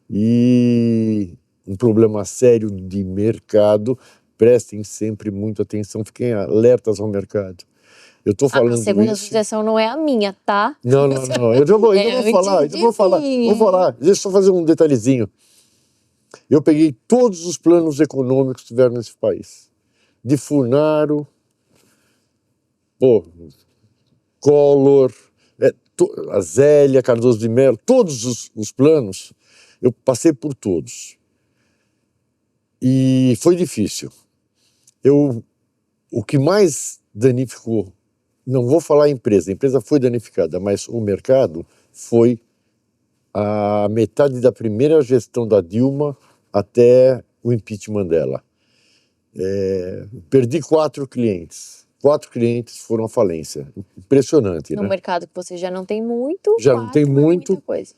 e um problema sério de mercado. Prestem sempre muita atenção, fiquem alertas ao mercado. Eu estou falando A segunda isso. sucessão não é a minha, tá? Não. Eu já vou falar. Vou falar. Deixa eu só fazer um detalhezinho. Eu peguei todos os planos econômicos que tiveram nesse país. De Funaro, Collor, a Zélia, Cardoso de Mello, todos os planos, eu passei por todos. E foi difícil. O que mais danificou, não vou falar a empresa foi danificada, mas o mercado foi a metade da primeira gestão da Dilma até o impeachment dela. Perdi 4 clientes. 4 clientes foram à falência. Impressionante, No né? mercado que você já não tem muito. Já não tem 4 é muito. muita coisa.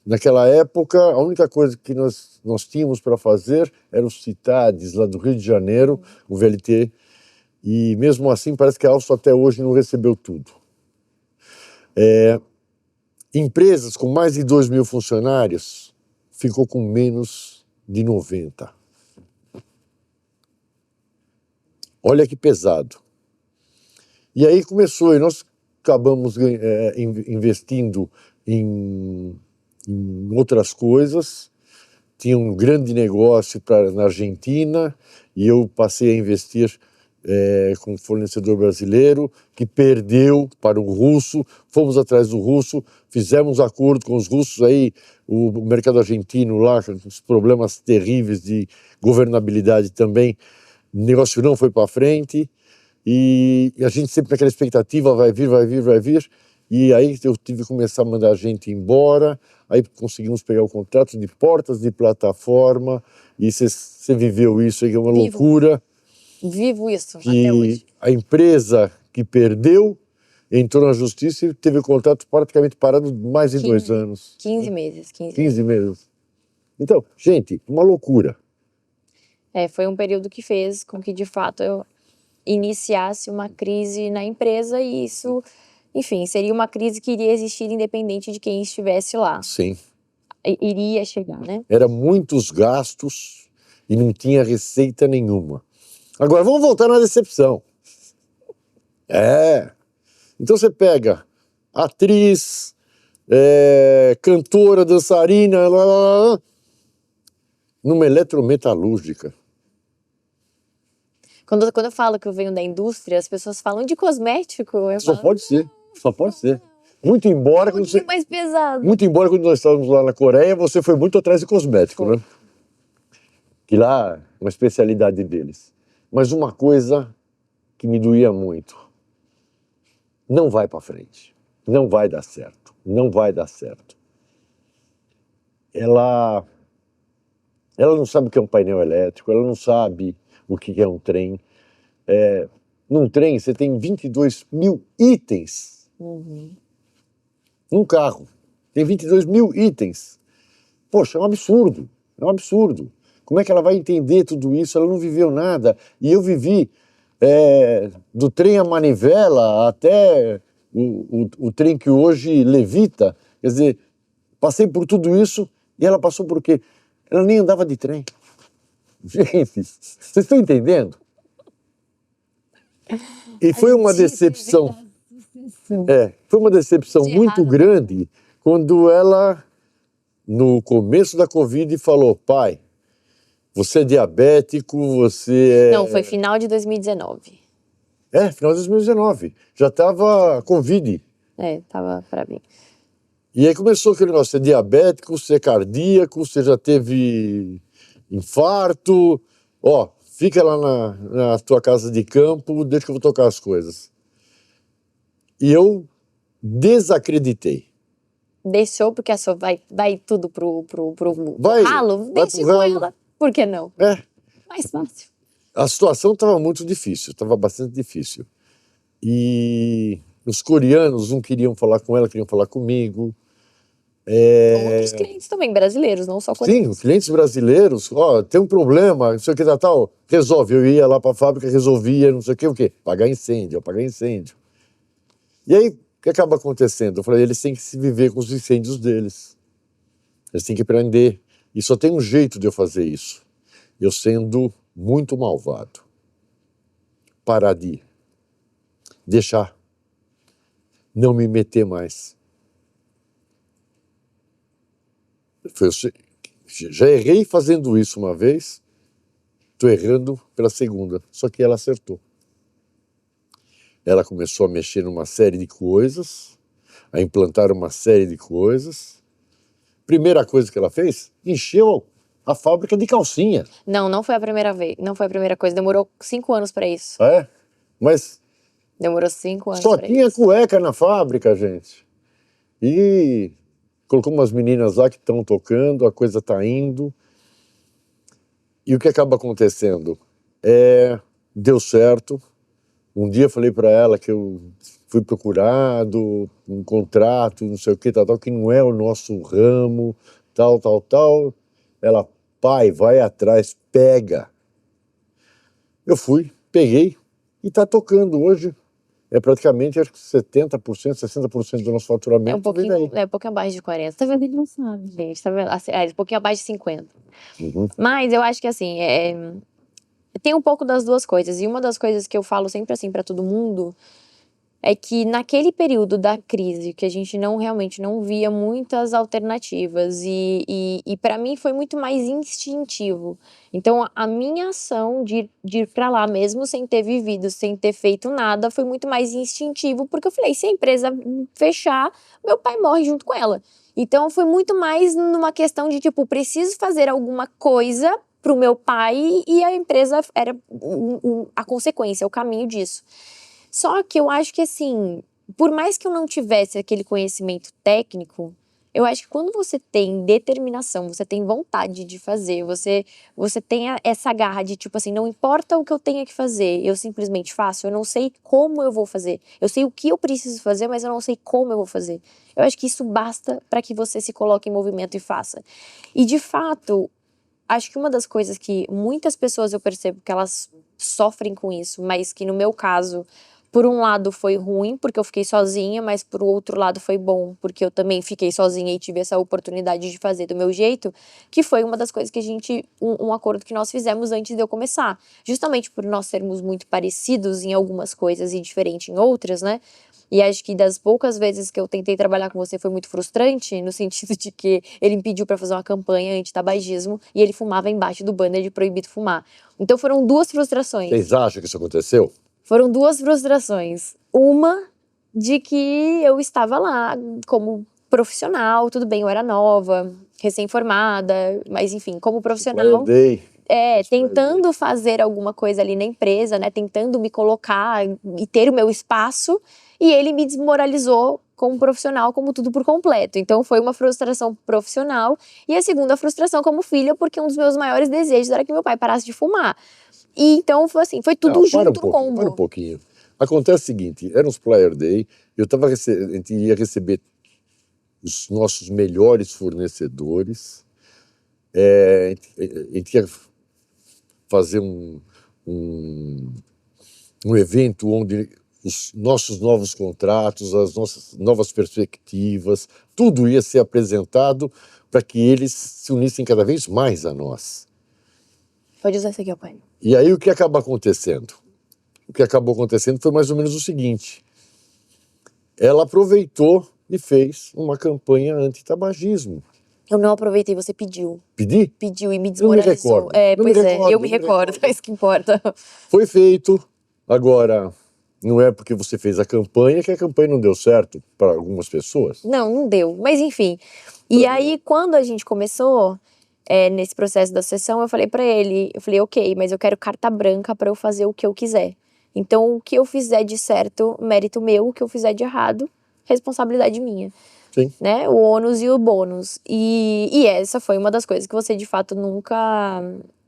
Naquela época, a única coisa que nós tínhamos para fazer era os CITADs lá do Rio de Janeiro, o VLT, e mesmo assim parece que a Alstom até hoje não recebeu tudo. Empresas com mais de 2.000 funcionários ficou com menos de 90. Olha que pesado. E aí começou, e nós acabamos investindo em outras coisas. Tinha um grande negócio na Argentina e eu passei a investir com um fornecedor brasileiro que perdeu para o russo. Fomos atrás do russo, fizemos acordo com os russos, aí o mercado argentino lá, com os problemas terríveis de governabilidade também, o negócio não foi para frente e a gente sempre naquela expectativa, vai vir, e aí eu tive que começar a mandar a gente embora, aí conseguimos pegar o contrato de portas de plataforma, e você viveu isso aí, que é uma loucura. Vivo isso Que até hoje. a empresa que perdeu entrou na justiça e teve o contrato praticamente parado mais de 2 anos. 15 meses. 15 meses. Então, gente, uma loucura. Foi um período que fez com que, de fato, eu iniciasse uma crise na empresa e isso, enfim, seria uma crise que iria existir independente de quem estivesse lá. Sim. Iria chegar, né? Era muitos gastos e não tinha receita nenhuma. Agora, vamos voltar na decepção. Então você pega atriz, cantora, dançarina, numa eletrometalúrgica. Quando eu falo que eu venho da indústria, as pessoas falam de cosmético. Só pode ser. Muito embora um pouquinho mais pesado. Muito embora quando nós estávamos lá na Coreia, você foi muito atrás de cosmético, né? Que lá é uma especialidade deles. Mas uma coisa que me doía muito, não vai para frente, não vai dar certo. Ela não sabe o que é um painel elétrico, ela não sabe o que é um trem. Num trem você tem 22.000 itens. Num carro tem 22.000 itens. Poxa, é um absurdo. Como é que ela vai entender tudo isso? Ela não viveu nada. E eu vivi do trem à manivela até o trem que hoje levita. Quer dizer, passei por tudo isso e ela passou por quê? Ela nem andava de trem. Gente, vocês estão entendendo? E foi uma decepção. Foi uma decepção muito grande quando ela, no começo da Covid, falou: pai, você é diabético, você Não, foi final de 2019. Final de 2019. Já estava Covid. Tava pra mim. E aí começou aquele negócio: você é diabético, você é cardíaco, você já teve infarto. Fica lá na tua casa de campo, deixa que eu vou tocar as coisas. E eu desacreditei. Deixou porque vai tudo pro Vai ralo? pro Deixa com ralo. ela. Por que não? É, Mais fácil. a situação estava muito difícil, estava bastante difícil. E os coreanos não queriam falar com ela, queriam falar comigo. Outros clientes também, brasileiros, não só Sim, coreanos. os clientes brasileiros, ó, tem um problema, não sei o que, tal, resolve. Eu ia lá para a fábrica, resolvia, não sei o quê? Apagar incêndio, apagar incêndio. E aí, o que acaba acontecendo? Eu falei, eles têm que se viver com os incêndios deles. Eles têm que aprender. E só tem um jeito de eu fazer isso. Eu sendo muito malvado. Parar de deixar. Não me meter mais. Já errei fazendo isso uma vez, estou errando pela segunda. Só que ela acertou. Ela começou a mexer numa série de coisas, a implantar uma série de coisas. Primeira coisa que ela fez, encheu a fábrica de calcinha. Não foi a primeira vez. Não foi a primeira coisa. Demorou 5 anos para isso. É? Mas Demorou 5 anos só para tinha isso. cueca na fábrica, gente. E colocou umas meninas lá que estão tocando, a coisa está indo. E o que acaba acontecendo? Deu certo. Um dia eu falei para ela que eu fui procurado, um contrato, não sei o que, tal, que não é o nosso ramo, tal. Ela, pai, vai atrás, pega. Eu fui, peguei e está tocando hoje. É praticamente, acho que 70%, 60% do nosso faturamento. É um pouquinho abaixo de 40. Tá vendo? Ele não sabe, gente. Tá vendo? Assim, um pouquinho abaixo de 50. Uhum. Mas eu acho que assim, tem um pouco das duas coisas. E uma das coisas que eu falo sempre assim para todo mundo é que naquele período da crise, que a gente realmente não via muitas alternativas, e para mim foi muito mais instintivo. Então, a minha ação de ir para lá, mesmo sem ter vivido, sem ter feito nada, foi muito mais instintivo, porque eu falei, se a empresa fechar, meu pai morre junto com ela. Então, foi muito mais numa questão de, tipo, preciso fazer alguma coisa pro meu pai, e a empresa era a consequência, o caminho disso. Só que eu acho que, assim, por mais que eu não tivesse aquele conhecimento técnico, eu acho que quando você tem determinação, você tem vontade de fazer, você tem essa garra de, tipo assim, não importa o que eu tenha que fazer, eu simplesmente faço, eu não sei como eu vou fazer. Eu sei o que eu preciso fazer, mas eu não sei como eu vou fazer. Eu acho que isso basta para que você se coloque em movimento e faça. E, de fato, acho que uma das coisas que muitas pessoas eu percebo que elas sofrem com isso, mas que no meu caso, por um lado foi ruim, porque eu fiquei sozinha, mas por outro lado foi bom, porque eu também fiquei sozinha e tive essa oportunidade de fazer do meu jeito, que foi uma das coisas que um acordo que nós fizemos antes de eu começar. Justamente por nós sermos muito parecidos em algumas coisas e diferente em outras, né? E acho que das poucas vezes que eu tentei trabalhar com você foi muito frustrante, no sentido de que ele me pediu para fazer uma campanha anti-tabagismo e ele fumava embaixo do banner de proibido fumar. Então foram duas frustrações. Vocês acham que isso aconteceu? Foram duas frustrações. Uma de que eu estava lá como profissional, tudo bem, eu era nova, recém-formada, mas enfim, como profissional, tentando fazer alguma coisa ali na empresa, né, tentando me colocar e ter o meu espaço, e ele me desmoralizou como profissional, como tudo por completo. Então foi uma frustração profissional, e a segunda frustração como filha, porque um dos meus maiores desejos era que meu pai parasse de fumar. E então foi assim, foi tudo junto no combo. Para um pouquinho. Acontece o seguinte, era um Supplier Day, a gente ia receber os nossos melhores fornecedores, a gente ia fazer um evento onde os nossos novos contratos, as nossas novas perspectivas, tudo ia ser apresentado para que eles se unissem cada vez mais a nós. Pode usar esse aqui, ó, pai. E aí o que acaba acontecendo? O que acabou acontecendo foi mais ou menos o seguinte. Ela aproveitou e fez uma campanha anti-tabagismo. Eu não aproveitei, você pediu. Pedi? Pediu e me desmoralizou. Eu me recordo, é isso que importa. Foi feito. Agora, não é porque você fez a campanha que a campanha não deu certo para algumas pessoas. Não deu. Mas enfim. E aí, quando a gente começou nesse processo da sessão, eu falei pra ele, ok, mas eu quero carta branca pra eu fazer o que eu quiser. Então, o que eu fizer de certo, mérito meu, o que eu fizer de errado, responsabilidade minha. Sim. né? O ônus e o bônus. E essa foi uma das coisas que você, de fato,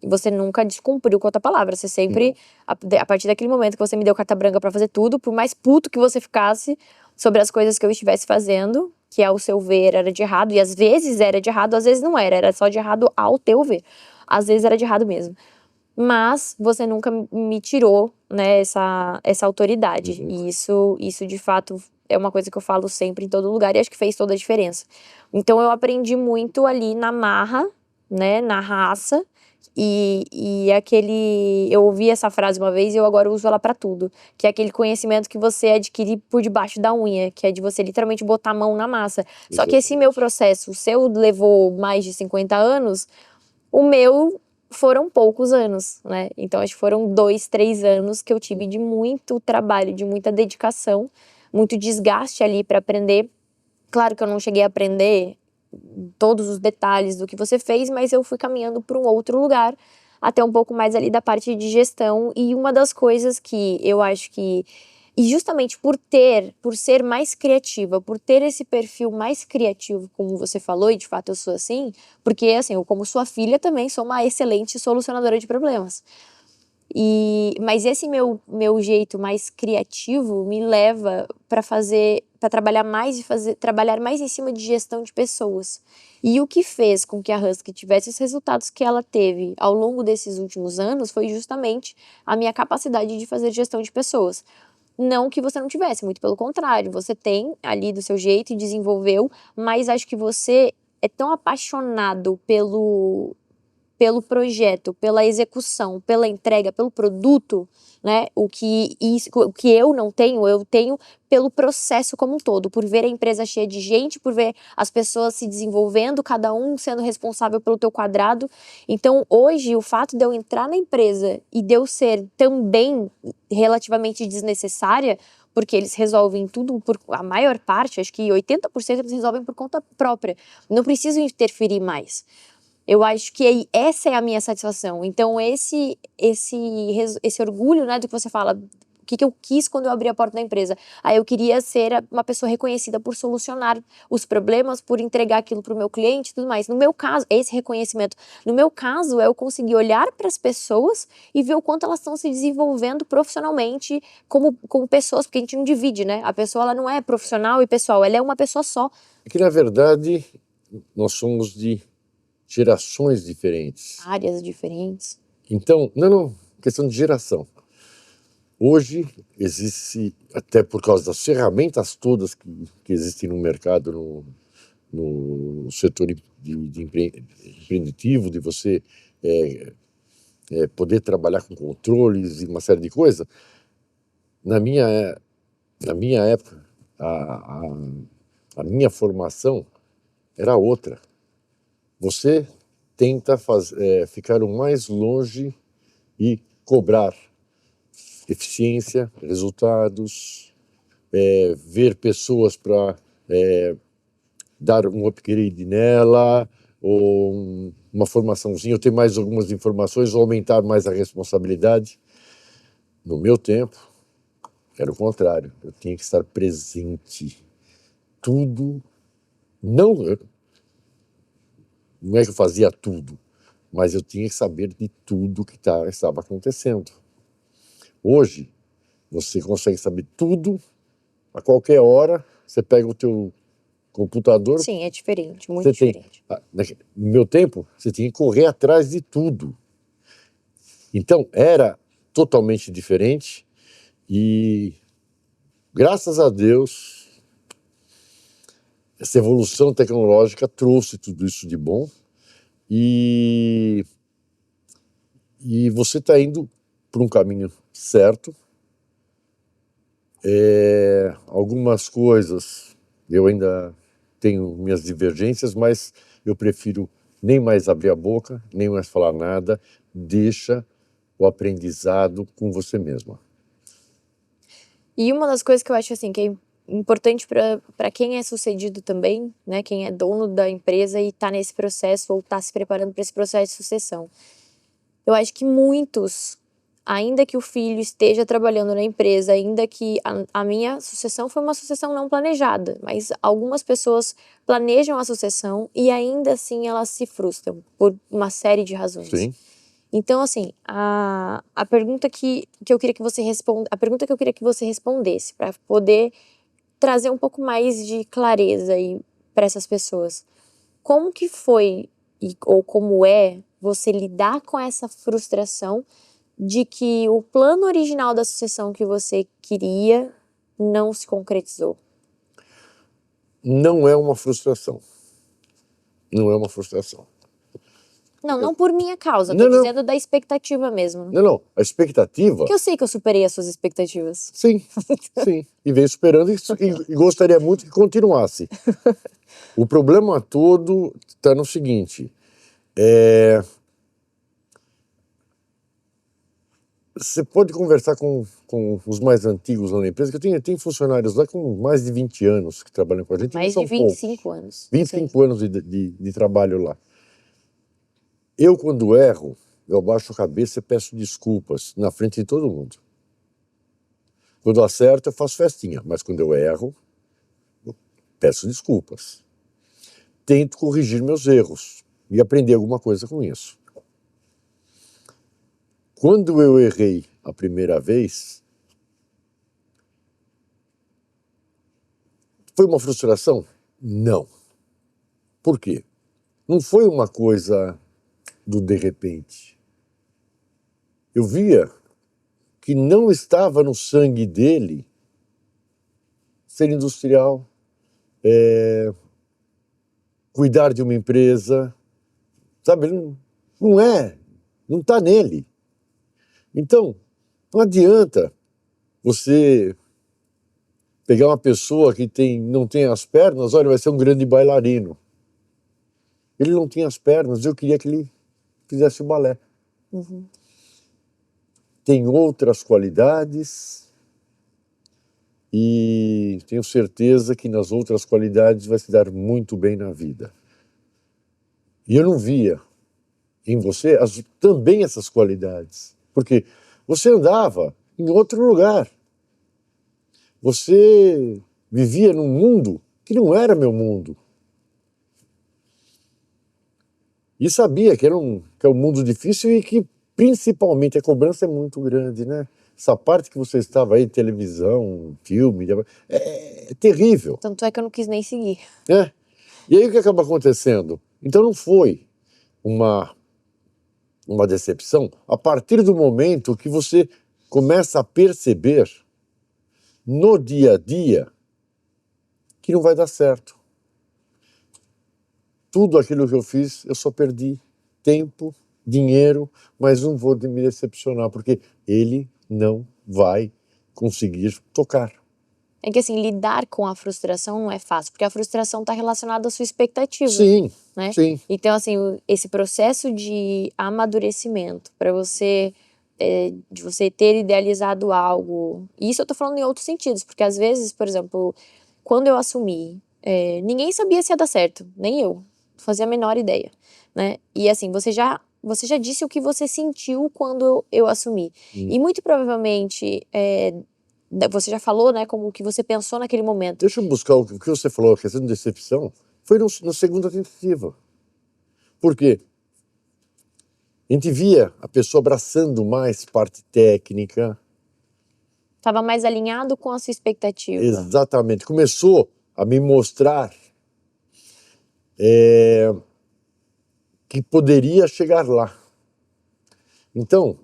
você nunca descumpriu com a tua palavra. Você sempre, a partir daquele momento que você me deu carta branca pra fazer tudo, por mais puto que você ficasse sobre as coisas que eu estivesse fazendo, que ao seu ver era de errado, e às vezes era de errado, às vezes não era só de errado ao teu ver. Às vezes era de errado mesmo. Mas você nunca me tirou, né, essa autoridade. E isso, de fato, é uma coisa que eu falo sempre em todo lugar e acho que fez toda a diferença. Então eu aprendi muito ali na marra, né, na raça. E eu ouvi essa frase uma vez e eu agora uso ela pra tudo. Que é aquele conhecimento que você adquire por debaixo da unha, que é de você literalmente botar a mão na massa. Só que esse meu processo, o seu levou mais de 50 anos, o meu foram poucos anos, né? Então acho que foram 2, 3 anos que eu tive de muito trabalho, de muita dedicação, muito desgaste ali pra aprender. Claro que eu não cheguei a aprender todos os detalhes do que você fez, mas eu fui caminhando para um outro lugar, até um pouco mais ali da parte de gestão. E uma das coisas que eu acho que, e justamente por ser mais criativa, por ter esse perfil mais criativo, como você falou, e de fato eu sou assim, porque assim, eu como sua filha também sou uma excelente solucionadora de problemas. Mas esse meu jeito mais criativo me leva para trabalhar mais trabalhar mais em cima de gestão de pessoas. E o que fez com que a Husky tivesse os resultados que ela teve ao longo desses últimos anos foi justamente a minha capacidade de fazer gestão de pessoas. Não que você não tivesse, muito pelo contrário, você tem ali do seu jeito e desenvolveu, mas acho que você é tão apaixonado pelo projeto, pela execução, pela entrega, pelo produto, né? O que eu não tenho, eu tenho pelo processo como um todo, por ver a empresa cheia de gente, por ver as pessoas se desenvolvendo, cada um sendo responsável pelo teu quadrado. Então, hoje, o fato de eu entrar na empresa e de eu ser também relativamente desnecessária, porque eles resolvem tudo, a maior parte, acho que 80% eles resolvem por conta própria. Não preciso interferir mais. Eu acho que essa é a minha satisfação. Então, esse orgulho, né, do que você fala, o que eu quis quando eu abri a porta da empresa? Eu queria ser uma pessoa reconhecida por solucionar os problemas, por entregar aquilo para o meu cliente e tudo mais. No meu caso, esse reconhecimento. No meu caso, eu consegui olhar para as pessoas e ver o quanto elas estão se desenvolvendo profissionalmente como pessoas, porque a gente não divide, né? A pessoa, ela não é profissional e pessoal, ela é uma pessoa só. É que, na verdade, nós somos de gerações diferentes. Áreas diferentes. Então, não, questão de geração. Hoje existe, até por causa das ferramentas todas que existem no mercado, no setor empreenditivo, de você poder trabalhar com controles e uma série de coisas. Na minha época, a minha formação era outra. Você tenta ficar o mais longe e cobrar eficiência, resultados, ver pessoas para dar um upgrade nela, ou uma formaçãozinha, ou ter mais algumas informações, ou aumentar mais a responsabilidade. No meu tempo, era o contrário. Eu tinha que estar presente. Tudo, não é que eu fazia tudo, mas eu tinha que saber de tudo que estava acontecendo. Hoje, você consegue saber tudo, a qualquer hora, você pega o teu computador... Sim, é diferente, muito diferente. No meu tempo, você tinha que correr atrás de tudo. Então, era totalmente diferente e, graças a Deus, essa evolução tecnológica trouxe tudo isso de bom e você está indo por um caminho certo. Algumas coisas eu ainda tenho minhas divergências, mas eu prefiro nem mais abrir a boca, nem mais falar nada, deixa o aprendizado com você mesma. E uma das coisas que eu acho assim que é importante para quem é sucedido também, né, quem é dono da empresa e está nesse processo ou está se preparando para esse processo de sucessão. Eu acho que muitos ainda que o filho esteja trabalhando na empresa, ainda que a minha sucessão foi uma sucessão não planejada, mas algumas pessoas planejam a sucessão e ainda assim elas se frustram por uma série de razões. Sim. Então, assim, a pergunta que eu queria que você a pergunta que eu queria que você respondesse para poder trazer um pouco mais de clareza aí para essas pessoas. Como que foi ou como é você lidar com essa frustração de que o plano original da sucessão que você queria não se concretizou? Não é uma frustração. Não é uma frustração. Não por minha causa, tô Não, não. dizendo da expectativa mesmo. Não. A expectativa... Porque eu sei que eu superei as suas expectativas. Sim, sim. E venho esperando e gostaria muito que continuasse. O problema todo está no seguinte. Você pode conversar com os mais antigos lá na empresa, que eu tenho funcionários lá com mais de 20 anos que trabalham com a gente. Mais são de 25 anos. 25 anos de trabalho lá. Eu, quando erro, eu abaixo a cabeça e peço desculpas na frente de todo mundo. Quando eu acerto, eu faço festinha, mas quando eu erro, eu peço desculpas. Tento corrigir meus erros e aprender alguma coisa com isso. Quando eu errei a primeira vez, foi uma frustração? Não. Por quê? Não foi uma coisa do de repente. Eu via que não estava no sangue dele ser industrial, cuidar de uma empresa, sabe? Não está nele. Então, não adianta você pegar uma pessoa que não tem as pernas, olha, vai ser um grande bailarino. Ele não tinha as pernas, eu queria que ele fizesse o balé. Uhum. Tem outras qualidades e tenho certeza que nas outras qualidades vai se dar muito bem na vida. E eu não via em você também essas qualidades. Porque você andava em outro lugar. Você vivia num mundo que não era meu mundo. E sabia que é um mundo difícil e que, principalmente, a cobrança é muito grande, né? Essa parte que você estava aí, televisão, filme, é terrível. Tanto é que eu não quis nem seguir. E aí o que acaba acontecendo? Então não foi uma decepção a partir do momento que você começa a perceber no dia a dia que não vai dar certo. Tudo aquilo que eu fiz, eu só perdi tempo, dinheiro, mas não vou me decepcionar, porque ele não vai conseguir tocar. É que assim, lidar com a frustração não é fácil, porque a frustração está relacionada à sua expectativa. Sim, né? sim. Então, assim, esse processo de amadurecimento para você, de você ter idealizado algo, e isso eu tô falando em outros sentidos, porque às vezes, por exemplo, quando eu assumi, ninguém sabia se ia dar certo, nem eu, não fazia a menor ideia, né? E assim, você já disse o que você sentiu quando eu assumi. E muito provavelmente, você já falou, né, como o que você pensou naquele momento. Deixa eu buscar o que você falou, a questão de decepção. Foi na segunda tentativa. Por quê? A gente via a pessoa abraçando mais parte técnica. Estava mais alinhado com a sua expectativa. Exatamente. Começou a me mostrar que poderia chegar lá. Então,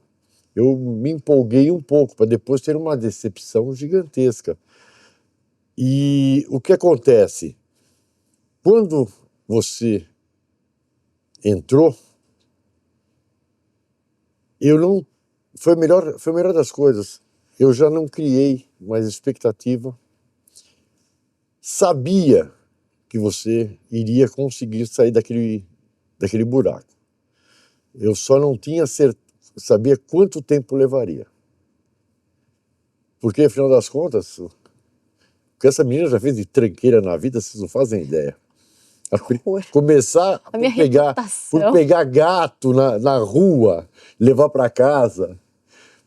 eu me empolguei um pouco para depois ter uma decepção gigantesca. E o que acontece? Quando você entrou, foi a melhor das coisas. Eu já não criei mais expectativa. Sabia que você iria conseguir sair daquele buraco. Eu só não sabia quanto tempo levaria. Porque, afinal das contas, o que essa menina já fez de tranqueira na vida, vocês não fazem ideia. Começar por pegar gato na rua, levar para casa,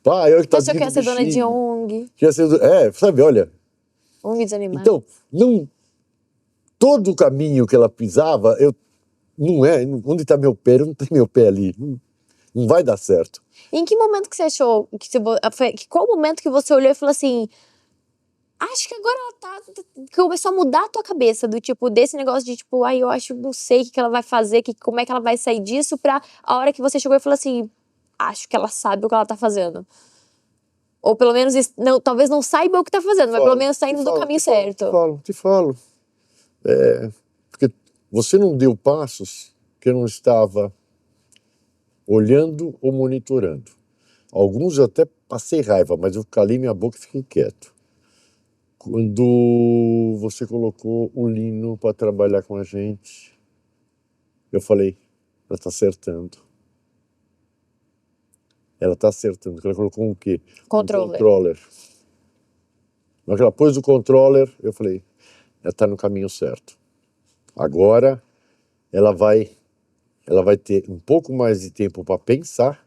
pai, olha que Você tá achou que ia ser dona de bichinho. ONG, Quer ser, sabe, olha. ONG dos animais. Então, não, todo o caminho que ela pisava, não é, onde está meu pé, não tem meu pé ali. Não vai dar certo. E em que momento que você achou, qual o momento que você olhou e falou assim, acho que agora ela que começou a mudar a tua cabeça, do tipo, desse negócio de tipo, ai, eu acho, não sei o que ela vai fazer, como é que ela vai sair disso, pra a hora que você chegou e falou assim, acho que ela sabe o que ela tá fazendo. Ou pelo menos, não, talvez não saiba o que tá fazendo, mas pelo menos tá indo do caminho certo. Te falo. Porque você não deu passos que eu não estava olhando ou monitorando. Alguns eu até passei raiva, mas eu calei minha boca e fiquei quieto. Quando você colocou o Lino para trabalhar com a gente, eu falei, ela está acertando. Ela está acertando. Ela colocou o quê? Controller. Um controller. Na hora que ela pôs o controller, eu falei, ela está no caminho certo. Agora ela vai ter um pouco mais de tempo para pensar,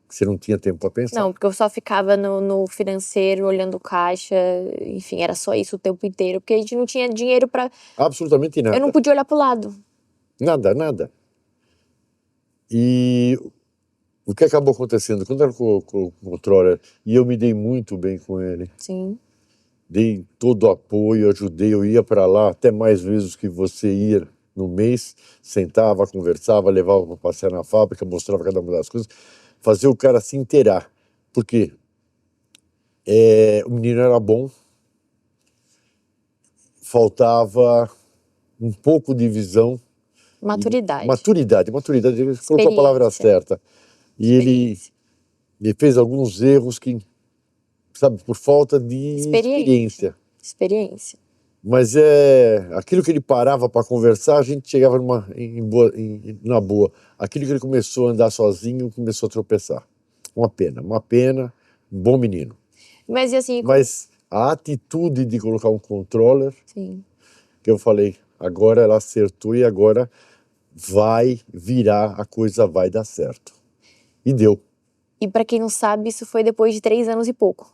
que você não tinha tempo para pensar. Não, porque eu só ficava no financeiro, olhando caixa, enfim, era só isso o tempo inteiro, porque a gente não tinha dinheiro pra... Absolutamente nada. Eu não podia olhar pro lado. Nada. E o que acabou acontecendo? Quando ela colocou o controller, e eu me dei muito bem com ele, Sim. dei todo o apoio, ajudei, eu ia para lá até mais vezes que você ia no mês, sentava, conversava, levava para passear na fábrica, mostrava cada uma das coisas, fazia o cara se inteirar. Por quê? O menino era bom, faltava um pouco de visão. Maturidade. Maturidade, ele colocou a palavra certa. E ele fez alguns erros que, sabe, por falta de experiência. Mas aquilo que ele parava para conversar, a gente chegava na boa. Aquilo que ele começou a andar sozinho, começou a tropeçar. Uma pena, um bom menino. Mas e assim... Mas a atitude de colocar um controller, Sim. que eu falei, agora ela acertou e agora vai virar, a coisa vai dar certo. E deu. E pra quem não sabe, isso foi depois de 3 anos e pouco.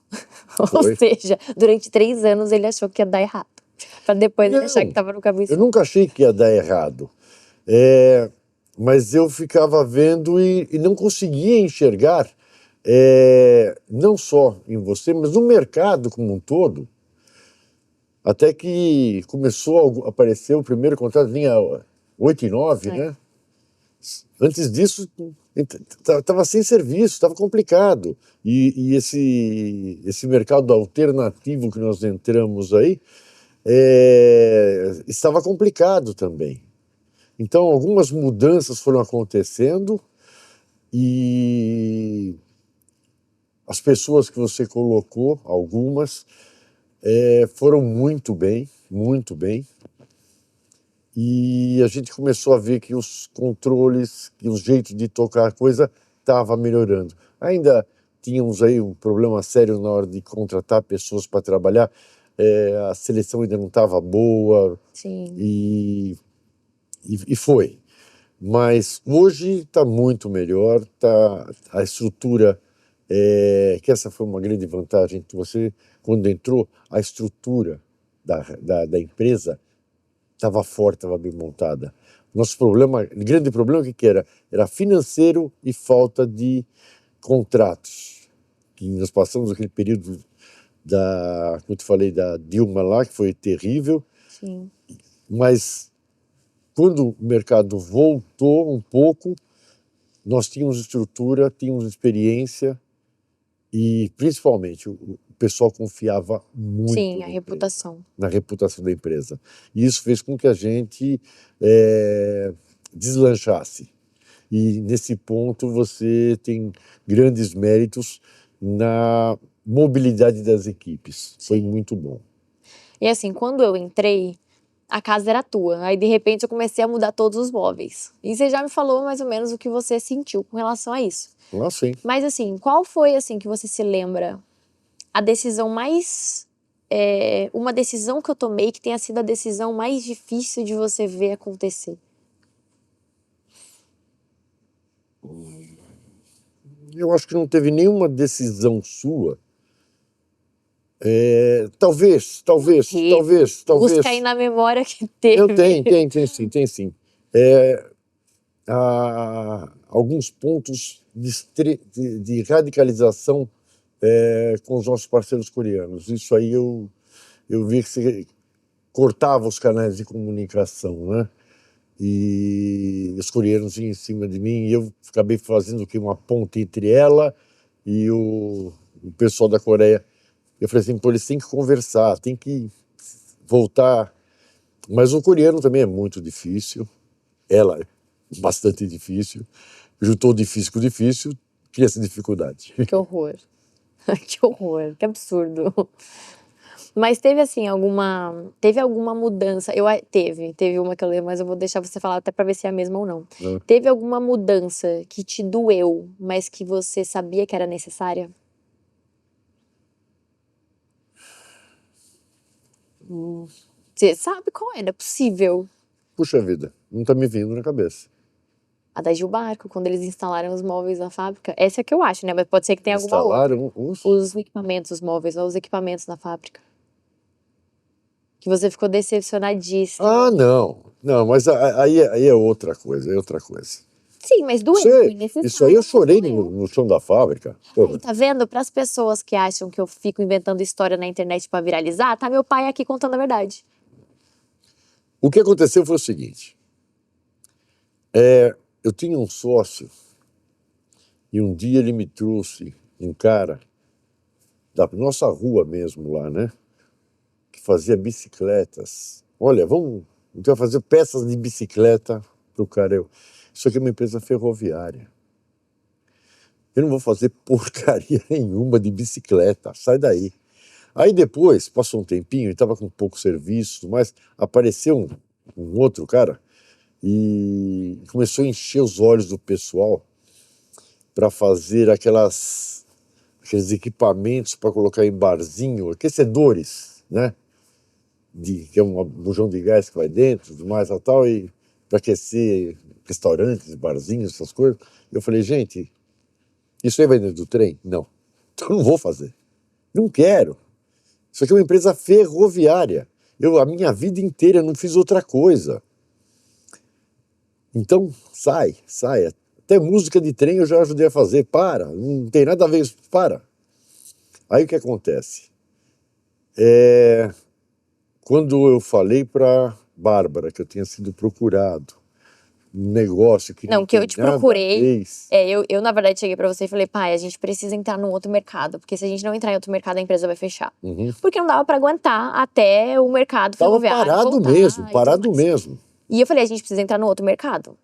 Foi. Ou seja, durante 3 anos ele achou que ia dar errado. Pra depois ele achar que tava no caminho Eu certo. nunca achei que ia dar errado. Mas eu ficava vendo e não conseguia enxergar, não só em você, mas no mercado como um todo. Até que começou a aparecer o primeiro contrato, linha 8 e 9, né? Antes disso, estava sem serviço, estava complicado. E esse mercado alternativo que nós entramos aí estava complicado também. Então, algumas mudanças foram acontecendo e as pessoas que você colocou, algumas, foram muito bem. E a gente começou a ver que os controles, que os jeitos de tocar a coisa estava melhorando. Ainda tínhamos aí um problema sério na hora de contratar pessoas para trabalhar. A seleção ainda não estava boa. Sim. E foi. Mas hoje está muito melhor, a estrutura, que essa foi uma grande vantagem, que você, quando entrou, a estrutura da empresa estava forte, estava bem montada. Nosso problema, o grande problema que era? Era financeiro e falta de contratos. Que nós passamos aquele período como eu te falei, da Dilma lá, que foi terrível. Sim. Mas quando o mercado voltou um pouco, nós tínhamos estrutura, tínhamos experiência e, principalmente, o pessoal confiava muito. Sim, a reputação. Na reputação da empresa. E isso fez com que a gente deslanchasse. E, nesse ponto, você tem grandes méritos na mobilidade das equipes. Sim. Foi muito bom. E assim, quando eu entrei, a casa era tua. Aí, de repente, eu comecei a mudar todos os móveis. E você já me falou mais ou menos o que você sentiu com relação a isso. Ah, sim. Mas, assim, qual foi, assim, que você se lembra a decisão mais... uma decisão que eu tomei que tenha sido a decisão mais difícil de você ver acontecer? eu acho que não teve nenhuma decisão sua. Talvez. Busca aí na memória que teve. Eu tenho, tem sim. Alguns pontos de radicalização com os nossos parceiros coreanos. Isso aí eu vi que você cortava os canais de comunicação, né? E os coreanos iam em cima de mim e eu acabei fazendo o quê? Uma ponte entre ela e o pessoal da Coreia. Eu falei assim, pô, eles têm que conversar, tem que voltar. Mas o coreano também é muito difícil, ela é bastante difícil, juntou difícil com difícil, cria essa dificuldade. Que horror. Que horror, que absurdo. Mas teve assim teve alguma mudança? Teve uma que eu lembro, mas eu vou deixar você falar até para ver se é a mesma ou não. Teve alguma mudança que te doeu, mas que você sabia que era necessária? Você sabe qual é? Não é possível. Puxa vida, não tá me vindo na cabeça. A da Gilbarco, quando eles instalaram os móveis na fábrica. Essa é que eu acho, né? Mas pode ser que tenha alguma outra. Instalaram Os equipamentos, os móveis, os equipamentos na fábrica. Que você ficou decepcionadíssimo. Ah, não. Não, mas aí é outra coisa, Sim, mas doeu, foi necessário. Isso aí eu chorei no chão da fábrica. Aí, tá vendo? Para as pessoas que acham que eu fico inventando história na internet para viralizar, tá meu pai aqui contando a verdade. O que aconteceu foi o seguinte. Eu tinha um sócio e um dia ele me trouxe um cara da nossa rua mesmo lá, né? Que fazia bicicletas. Olha, vamos fazer peças de bicicleta pro cara. Isso aqui é uma empresa ferroviária. Eu não vou fazer porcaria nenhuma de bicicleta, sai daí. Aí depois, passou um tempinho, ele estava com pouco serviço, mas apareceu um outro cara e começou a encher os olhos do pessoal para fazer aqueles equipamentos para colocar em barzinho, aquecedores, né? Que é um bujão de gás que vai dentro, tudo mais e tal, e para aquecer restaurantes, barzinhos, essas coisas. Eu falei, gente, isso aí vai dentro do trem? Não. Então eu não vou fazer. Não quero. Isso aqui é uma empresa ferroviária. A minha vida inteira não fiz outra coisa. Então, sai. Até música de trem eu já ajudei a fazer. Para, não tem nada a ver isso. Para. Aí o que acontece? Quando eu falei para Bárbara que eu tinha sido procurado, um negócio que não que eu te procurei. Eu na verdade cheguei pra você e falei, pai, a gente precisa entrar num outro mercado, porque se a gente não entrar em outro mercado a empresa vai fechar. Porque não dava pra aguentar até o mercado ferroviário parado voltar, parado mesmo. E eu falei, a gente precisa entrar no outro mercado.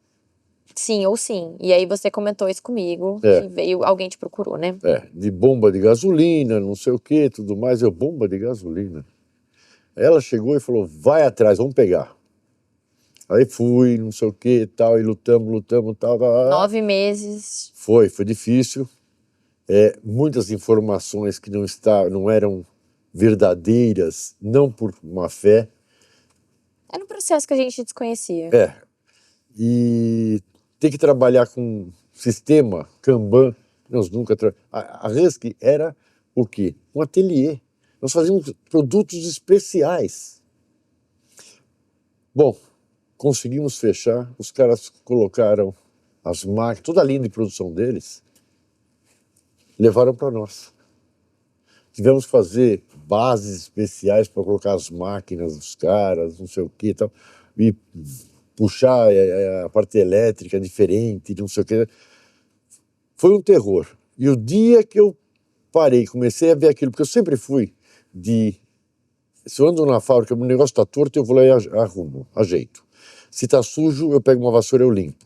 Sim ou sim. E aí você comentou isso comigo, que veio, alguém te procurou, né? De bomba de gasolina, não sei o que, tudo mais. Bomba de gasolina. Ela chegou e falou, vai atrás, vamos pegar. Aí fui, não sei o que e tal, e lutamos, tal. 9 meses. Foi difícil. Muitas informações que não eram verdadeiras, não por má fé. Era um processo que a gente desconhecia. E ter que trabalhar com sistema Kanban, nós nunca... A Husky era o quê? Um ateliê. Nós fazíamos produtos especiais. Bom, conseguimos fechar, os caras colocaram as máquinas, toda a linha de produção deles, levaram para nós. Tivemos que fazer bases especiais para colocar as máquinas dos caras, não sei o que e tal, e puxar a parte elétrica diferente, não sei o que. Foi um terror. E o dia que eu parei, comecei a ver aquilo, porque eu sempre fui se eu ando na fábrica, o negócio está torto, eu vou lá e arrumo, ajeito. Se está sujo, eu pego uma vassoura e eu limpo.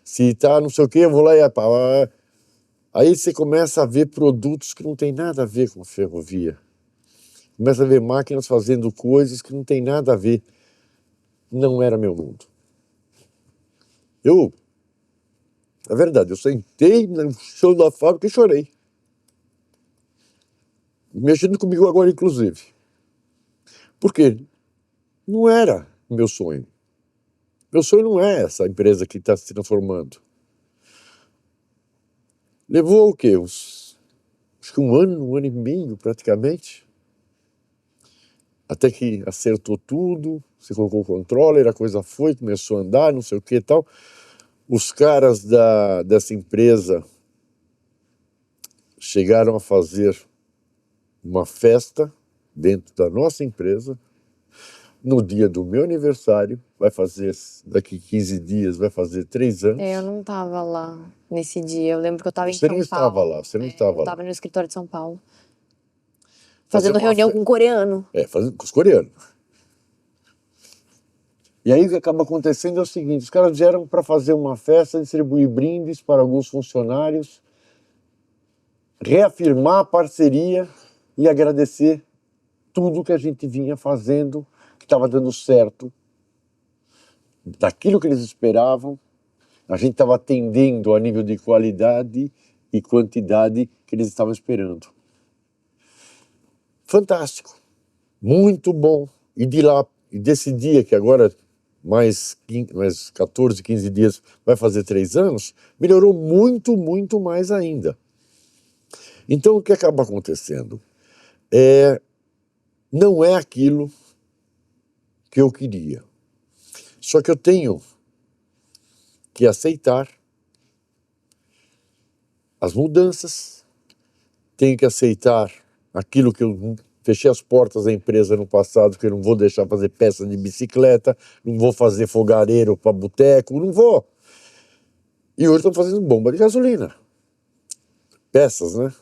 Se está não sei o que, eu vou lá e... Aí você começa a ver produtos que não tem nada a ver com ferrovia. Começa a ver máquinas fazendo coisas que não tem nada a ver. Não era meu mundo. É verdade, eu sentei no chão da fábrica e chorei. Mexendo comigo agora, inclusive. Porque não era meu sonho. Meu sonho não é essa empresa que está se transformando. Levou o quê? Acho que um ano e meio praticamente, até que acertou tudo, você colocou o controller, a coisa foi, começou a andar, não sei o que e tal. Os caras dessa empresa chegaram a fazer uma festa dentro da nossa empresa, no dia do meu aniversário, vai fazer, daqui 15 dias, vai fazer 3 anos. Eu não tava lá nesse dia. Eu lembro que eu tava em Você São não estava Paulo. lá, você não estava Eu lá. tava no escritório de São Paulo. Fazer Fazendo uma reunião com um coreano. fazendo com os coreanos. E aí o que acaba acontecendo é o seguinte, os caras vieram para fazer uma festa, distribuir brindes para alguns funcionários, reafirmar a parceria e agradecer tudo que a gente vinha fazendo, que estava dando certo, daquilo que eles esperavam, a gente estava atendendo a nível de qualidade e quantidade que eles estavam esperando. Fantástico, muito bom. E de lá, e desse dia que agora mais 14, 15 dias vai fazer 3 anos, melhorou muito, muito mais ainda. Então o que acaba acontecendo? Não é aquilo que eu queria. Só que eu tenho que aceitar as mudanças, tenho que aceitar aquilo que eu fechei as portas da empresa no passado, que eu não vou deixar fazer peça de bicicleta, não vou fazer fogareiro para boteco, não vou. E hoje estão fazendo bomba de gasolina. Peças, né?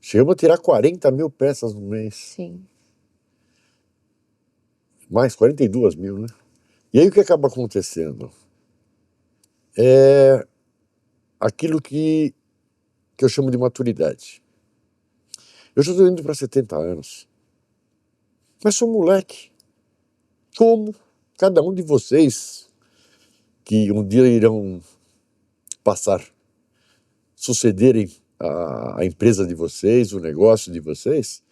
Chegamos a tirar 40 mil peças no mês. Sim. Mais 42 mil, né? E aí o que acaba acontecendo? É aquilo que eu chamo de maturidade. Eu já estou indo para 70 anos. Mas sou moleque. Como cada um de vocês que um dia irão sucederem a empresa de vocês, o negócio de vocês,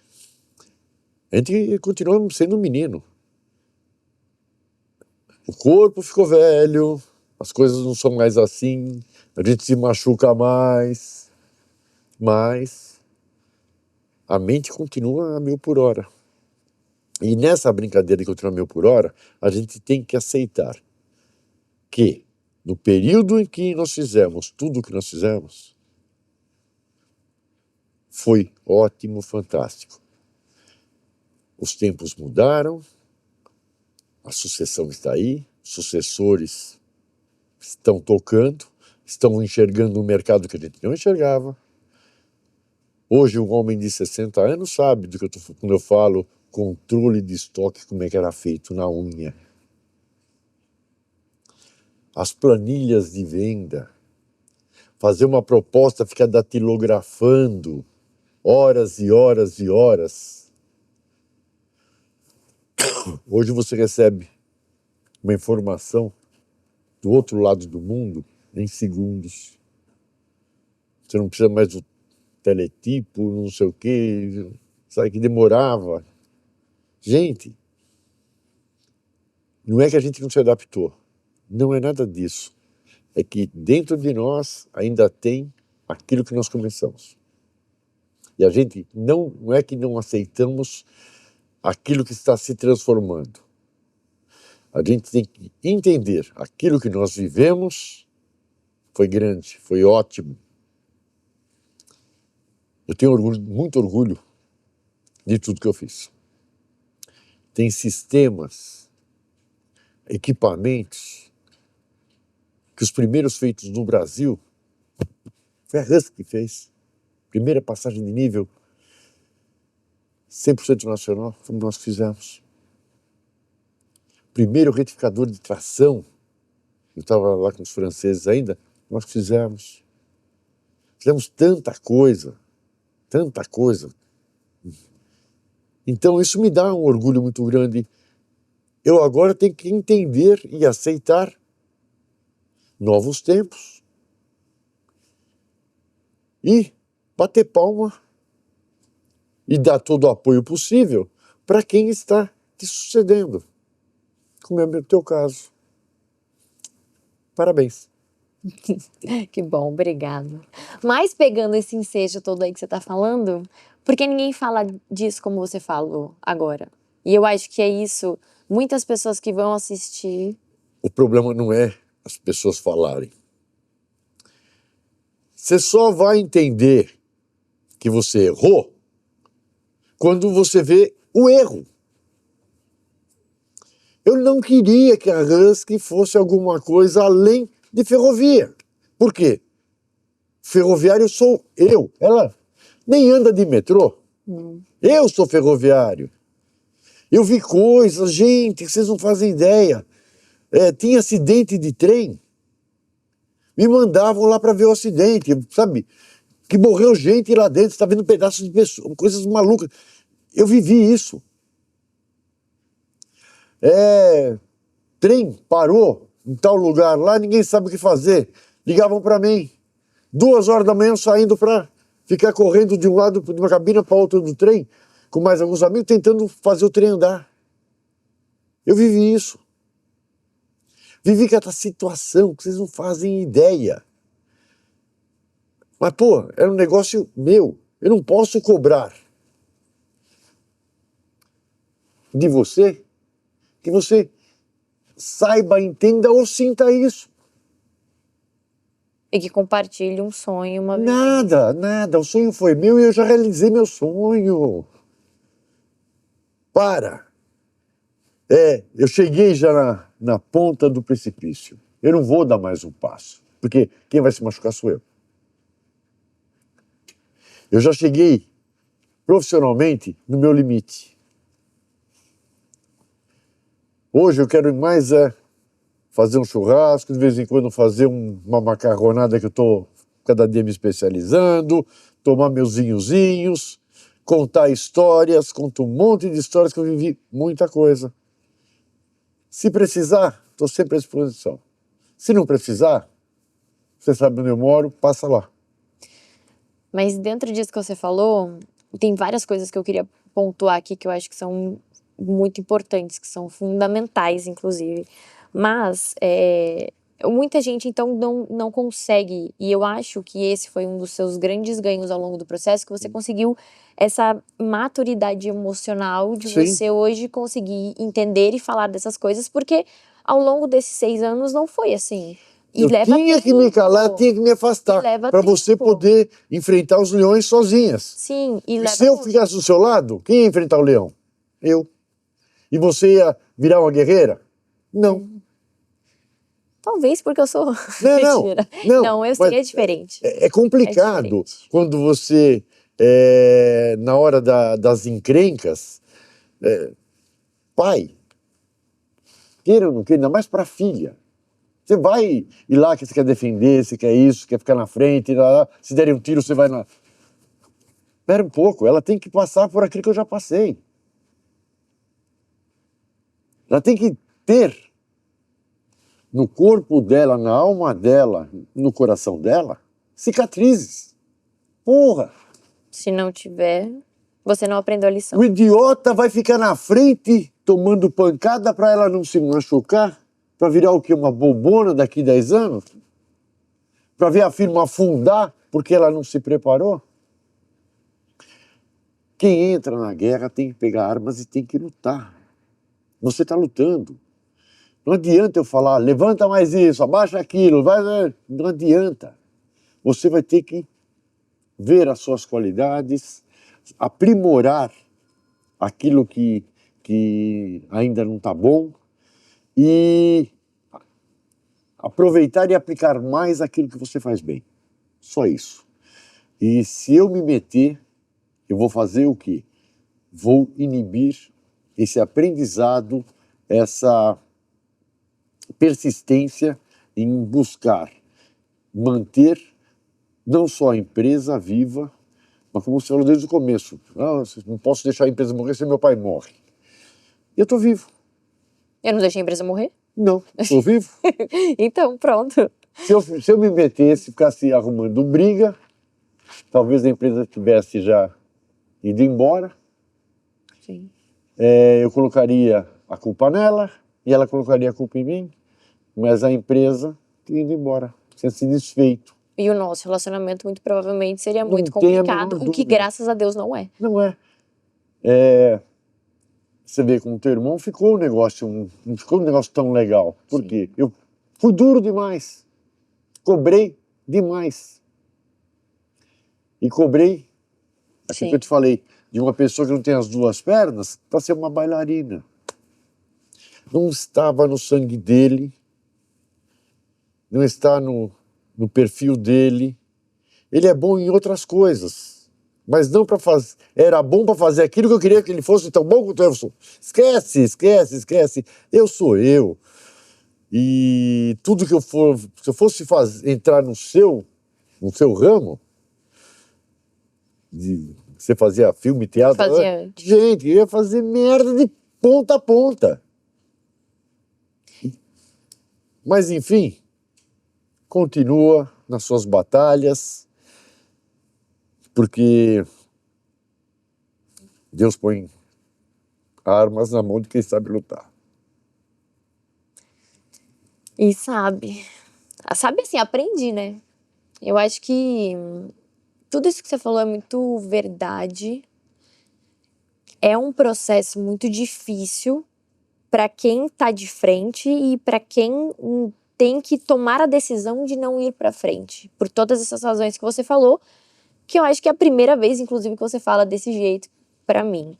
a gente continua sendo um menino. O corpo ficou velho, as coisas não são mais assim, a gente se machuca mais, mas a mente continua a 1000 por hora. E nessa brincadeira de continuar a 1000 por hora, a gente tem que aceitar que no período em que nós fizemos tudo o que nós fizemos, foi ótimo, fantástico. Os tempos mudaram, a sucessão está aí, sucessores estão tocando, estão enxergando um mercado que a gente não enxergava. Hoje um homem de 60 anos sabe do que quando eu falo controle de estoque, como é que era feito na unha. As planilhas de venda, fazer uma proposta, ficar datilografando horas e horas e horas. Hoje você recebe uma informação do outro lado do mundo em segundos. Você não precisa mais do teletipo, não sei o quê, sabe que demorava. Gente, não é que a gente não se adaptou, não é nada disso. É que dentro de nós ainda tem aquilo que nós começamos. E a gente não é que não aceitamos aquilo que está se transformando. A gente tem que entender aquilo que nós vivemos foi grande, foi ótimo. Eu tenho orgulho, muito orgulho de tudo que eu fiz. Tem sistemas, equipamentos, que os primeiros feitos no Brasil, foi a Husky que fez. Primeira passagem de nível 100% nacional, fomos nós que fizemos. Primeiro retificador de tração, eu estava lá com os franceses ainda, nós que fizemos. Fizemos tanta coisa, tanta coisa. Então isso me dá um orgulho muito grande. Eu agora tenho que entender e aceitar novos tempos e bater palma e dar todo o apoio possível para quem está te sucedendo, como é o teu caso. Parabéns. Que bom, obrigada. Mas pegando esse ensejo todo aí que você tá falando, por que ninguém fala disso como você falou agora? E eu acho que é isso, muitas pessoas que vão assistir. O problema não é as pessoas falarem. Você só vai entender que você errou quando você vê o erro. Eu não queria que a Husky fosse alguma coisa além de ferrovia. Por quê? Ferroviário sou eu. Ela nem anda de metrô. Eu sou ferroviário. Eu vi coisas, gente, que vocês não fazem ideia. Tinha acidente de trem. Me mandavam lá para ver o acidente, sabe? Que morreu gente lá dentro, está vendo pedaços de pessoas, coisas malucas. Eu vivi isso. Trem parou em tal lugar lá, ninguém sabe o que fazer. Ligavam para mim, 2 horas da manhã saindo para ficar correndo de um lado de uma cabina para outra do trem, com mais alguns amigos, tentando fazer o trem andar. Eu vivi isso. Vivi cada situação que vocês não fazem ideia. Mas, pô, era um negócio meu. Eu não posso cobrar de você que você saiba, entenda ou sinta isso. E que compartilhe um sonho, uma vez. Nada. O sonho foi meu e eu já realizei meu sonho. Para. Eu cheguei já na ponta do precipício. Eu não vou dar mais um passo, porque quem vai se machucar sou eu. Eu já cheguei profissionalmente no meu limite. Hoje eu quero mais fazer um churrasco, de vez em quando fazer uma macarronada que eu estou cada dia me especializando, tomar meus vinhozinhos, contar histórias, conto um monte de histórias que eu vivi muita coisa. Se precisar, estou sempre à disposição. Se não precisar, você sabe onde eu moro, passa lá. Mas dentro disso que você falou, tem várias coisas que eu queria pontuar aqui que eu acho que são muito importantes, que são fundamentais, inclusive. Mas muita gente, então, não consegue, e eu acho que esse foi um dos seus grandes ganhos ao longo do processo, que você conseguiu essa maturidade emocional de Sim. você hoje conseguir entender e falar dessas coisas, porque ao longo desses 6 anos não foi assim. E Eu leva tinha que me calar, tempo. tinha que me afastar, Leva para você tempo. poder enfrentar os leões sozinhas. Sim, e E leva se eu tempo. ficasse do seu lado, quem ia enfrentar o leão? Eu. E você ia virar uma guerreira? Não. Talvez porque eu sou... Não. Mentira. Não, Não, eu mas sei, é diferente. É complicado diferente. quando você, na hora das encrencas, pai, queira ou não queira, ainda mais para a filha. Você vai ir lá que você quer defender, você quer isso, quer ficar na frente, lá, se derem um tiro, você vai na... Espera um pouco, ela tem que passar por aquilo que eu já passei. Ela tem que ter no corpo dela, na alma dela, no coração dela, cicatrizes. Porra! Se não tiver, você não aprendeu a lição. O idiota vai ficar na frente tomando pancada para ela não se machucar? Para virar o quê? Uma bobona daqui 10 anos? Para ver a firma afundar porque ela não se preparou? Quem entra na guerra tem que pegar armas e tem que lutar. Você está lutando. Não adianta eu falar, levanta mais isso, abaixa aquilo, vai. Não adianta. Você vai ter que ver as suas qualidades, aprimorar aquilo que ainda não está bom e aproveitar e aplicar mais aquilo que você faz bem. Só isso. E se eu me meter, eu vou fazer o quê? Vou inibir esse aprendizado, essa persistência em buscar manter não só a empresa viva, mas como você falou desde o começo, não posso deixar a empresa morrer se meu pai morre. E eu estou vivo. Eu não deixei a empresa morrer? Não, estou vivo. Então, pronto. Se eu me metesse, ficasse arrumando briga, talvez a empresa tivesse já ido embora. Sim. Eu colocaria a culpa nela e ela colocaria a culpa em mim, mas a empresa indo embora. tinha se desfeito. E o nosso relacionamento, muito provavelmente, seria Não muito tem a menor complicado, o que, dúvida. graças a Deus, não é. Não é. Você vê como teu irmão ficou um negócio, não ficou um negócio tão legal. Por Sim. quê? Eu fui duro demais. Cobrei demais. E cobrei, aquilo que eu te falei, de uma pessoa que não tem as duas pernas para ser uma bailarina. Não estava no sangue dele, não está no perfil dele. Ele é bom em outras coisas, mas não para fazer. Era bom para fazer aquilo que eu queria que ele fosse tão bom quanto eu sou. Esquece, esquece, esquece. Eu sou eu. E tudo que eu for, se eu fosse entrar no seu ramo, você fazia filme, teatro, Fazia. gente, eu ia fazer merda de ponta a ponta. Mas enfim, continua nas suas batalhas, porque Deus põe armas na mão de quem sabe lutar. E sabe assim, aprendi, né? Eu acho que tudo isso que você falou é muito verdade. É um processo muito difícil para quem tá de frente e para quem tem que tomar a decisão de não ir para frente. Por todas essas razões que você falou, que eu acho que é a primeira vez, inclusive, que você fala desse jeito para mim.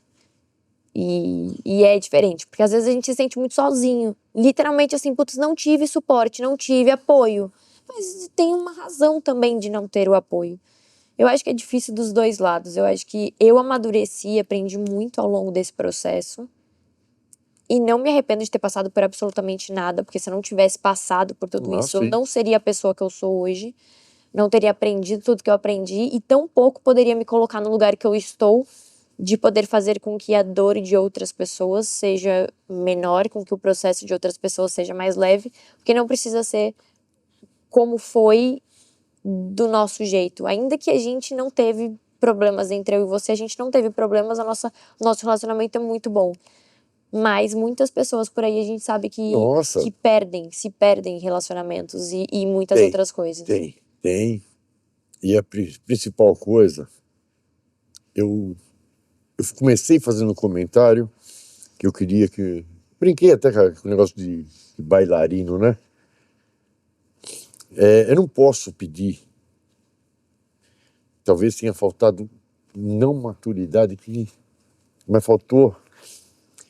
E é diferente, porque às vezes a gente se sente muito sozinho. Literalmente assim, putz, não tive suporte, não tive apoio. Mas tem uma razão também de não ter o apoio. Eu acho que é difícil dos dois lados. Eu acho que eu amadureci, aprendi muito ao longo desse processo. E não me arrependo de ter passado por absolutamente nada, porque se eu não tivesse passado por tudo isso, eu Sim. não seria a pessoa que eu sou hoje. Não teria aprendido tudo que eu aprendi e tampouco poderia me colocar no lugar que eu estou, de poder fazer com que a dor de outras pessoas seja menor, com que o processo de outras pessoas seja mais leve, porque não precisa ser como foi do nosso jeito. Ainda que a gente não teve problemas entre eu e você, a gente não teve problemas, o nosso relacionamento é muito bom. Mas muitas pessoas por aí a gente sabe que Nossa. se perdem em relacionamentos e muitas Tem, outras coisas. Tem. E a principal coisa, eu comecei fazendo um comentário que eu queria que... Brinquei até com o negócio de bailarino, né? Eu não posso pedir, talvez tenha faltado não maturidade, mas faltou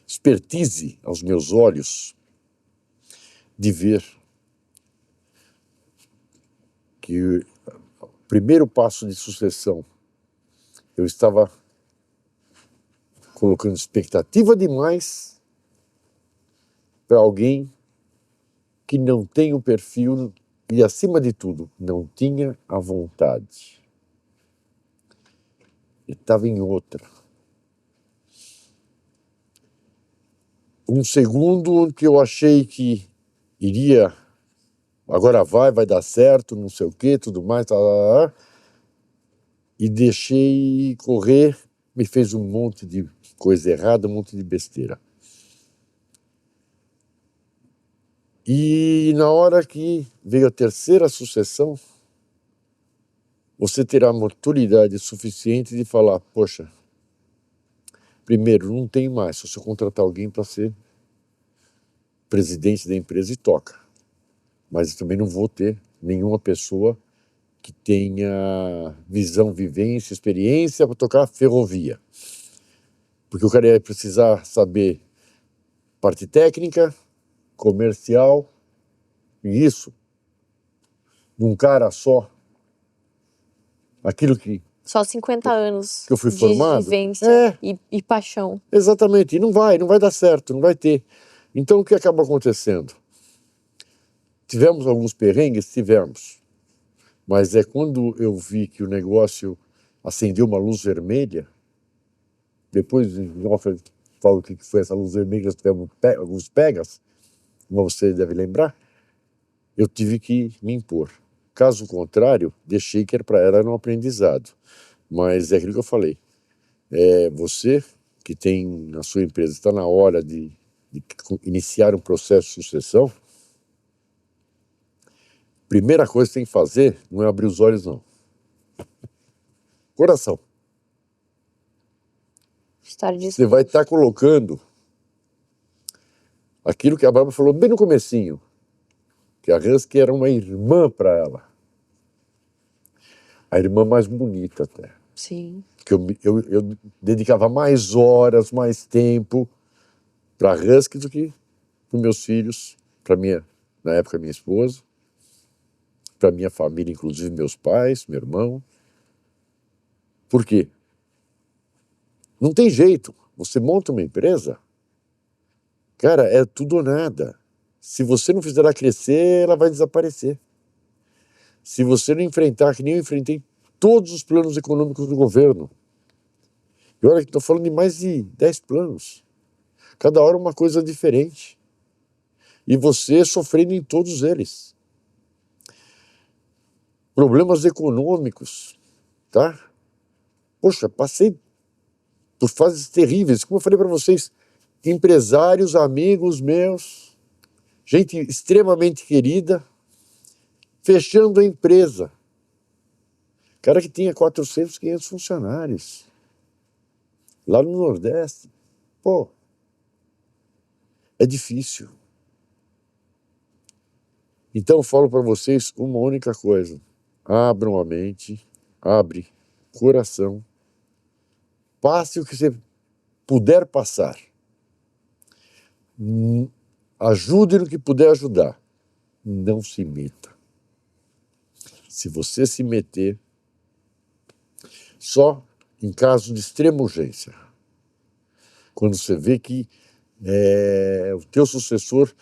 expertise aos meus olhos de ver que o primeiro passo de sucessão eu estava colocando expectativa demais para alguém que não tem o perfil e, acima de tudo, não tinha a vontade. Ele estava em outra. Um segundo que eu achei que iria, agora vai dar certo, não sei o quê, tudo mais, e deixei correr, me fez um monte de coisa errada, um monte de besteira. E na hora que veio a terceira sucessão, você terá maturidade suficiente de falar, poxa, primeiro, não tem mais, se você contratar alguém para ser presidente da empresa e toca. Mas eu também não vou ter nenhuma pessoa que tenha visão, vivência, experiência para tocar ferrovia. Porque o cara ia precisar saber parte técnica, comercial, e isso, num cara só, aquilo que Só 50 anos que eu fui de formado, vivência e paixão. Exatamente, e não vai dar certo, não vai ter. Então o que acaba acontecendo? Tivemos alguns perrengues? Tivemos. Mas é quando eu vi que o negócio acendeu uma luz vermelha, depois eu falo o que foi essa luz vermelha, nós tivemos alguns pegas, como você deve lembrar, eu tive que me impor. Caso contrário, deixei que era um aprendizado. Mas é aquilo que eu falei. Você que tem na sua empresa, está na hora de iniciar um processo de sucessão, Primeira coisa que você tem que fazer não é abrir os olhos, não. Coração. História de Você vai estar colocando aquilo que a Bárbara falou bem no comecinho, que a Husky era uma irmã para ela. A irmã mais bonita até. Sim. Que eu dedicava mais horas, mais tempo para a Husky do que para meus filhos, para minha, na época, minha esposa, para minha família, inclusive meus pais, meu irmão. Por quê? Não tem jeito. Você monta uma empresa, cara, é tudo ou nada. Se você não fizer ela crescer, ela vai desaparecer. Se você não enfrentar, que nem eu enfrentei todos os planos econômicos do governo. E olha que estou falando de mais de 10 planos. Cada hora uma coisa diferente. E você sofrendo em todos eles. Problemas econômicos, tá? Poxa, passei por fases terríveis. Como eu falei para vocês, empresários, amigos meus, gente extremamente querida, fechando a empresa. Cara que tinha 400, 500 funcionários. Lá no Nordeste. Pô, é difícil. Então eu falo para vocês uma única coisa. Abram a mente, abre coração, passe o que você puder passar. Ajude no que puder ajudar. Não se meta. Se você se meter, só em caso de extrema urgência. Quando você vê que o teu sucessor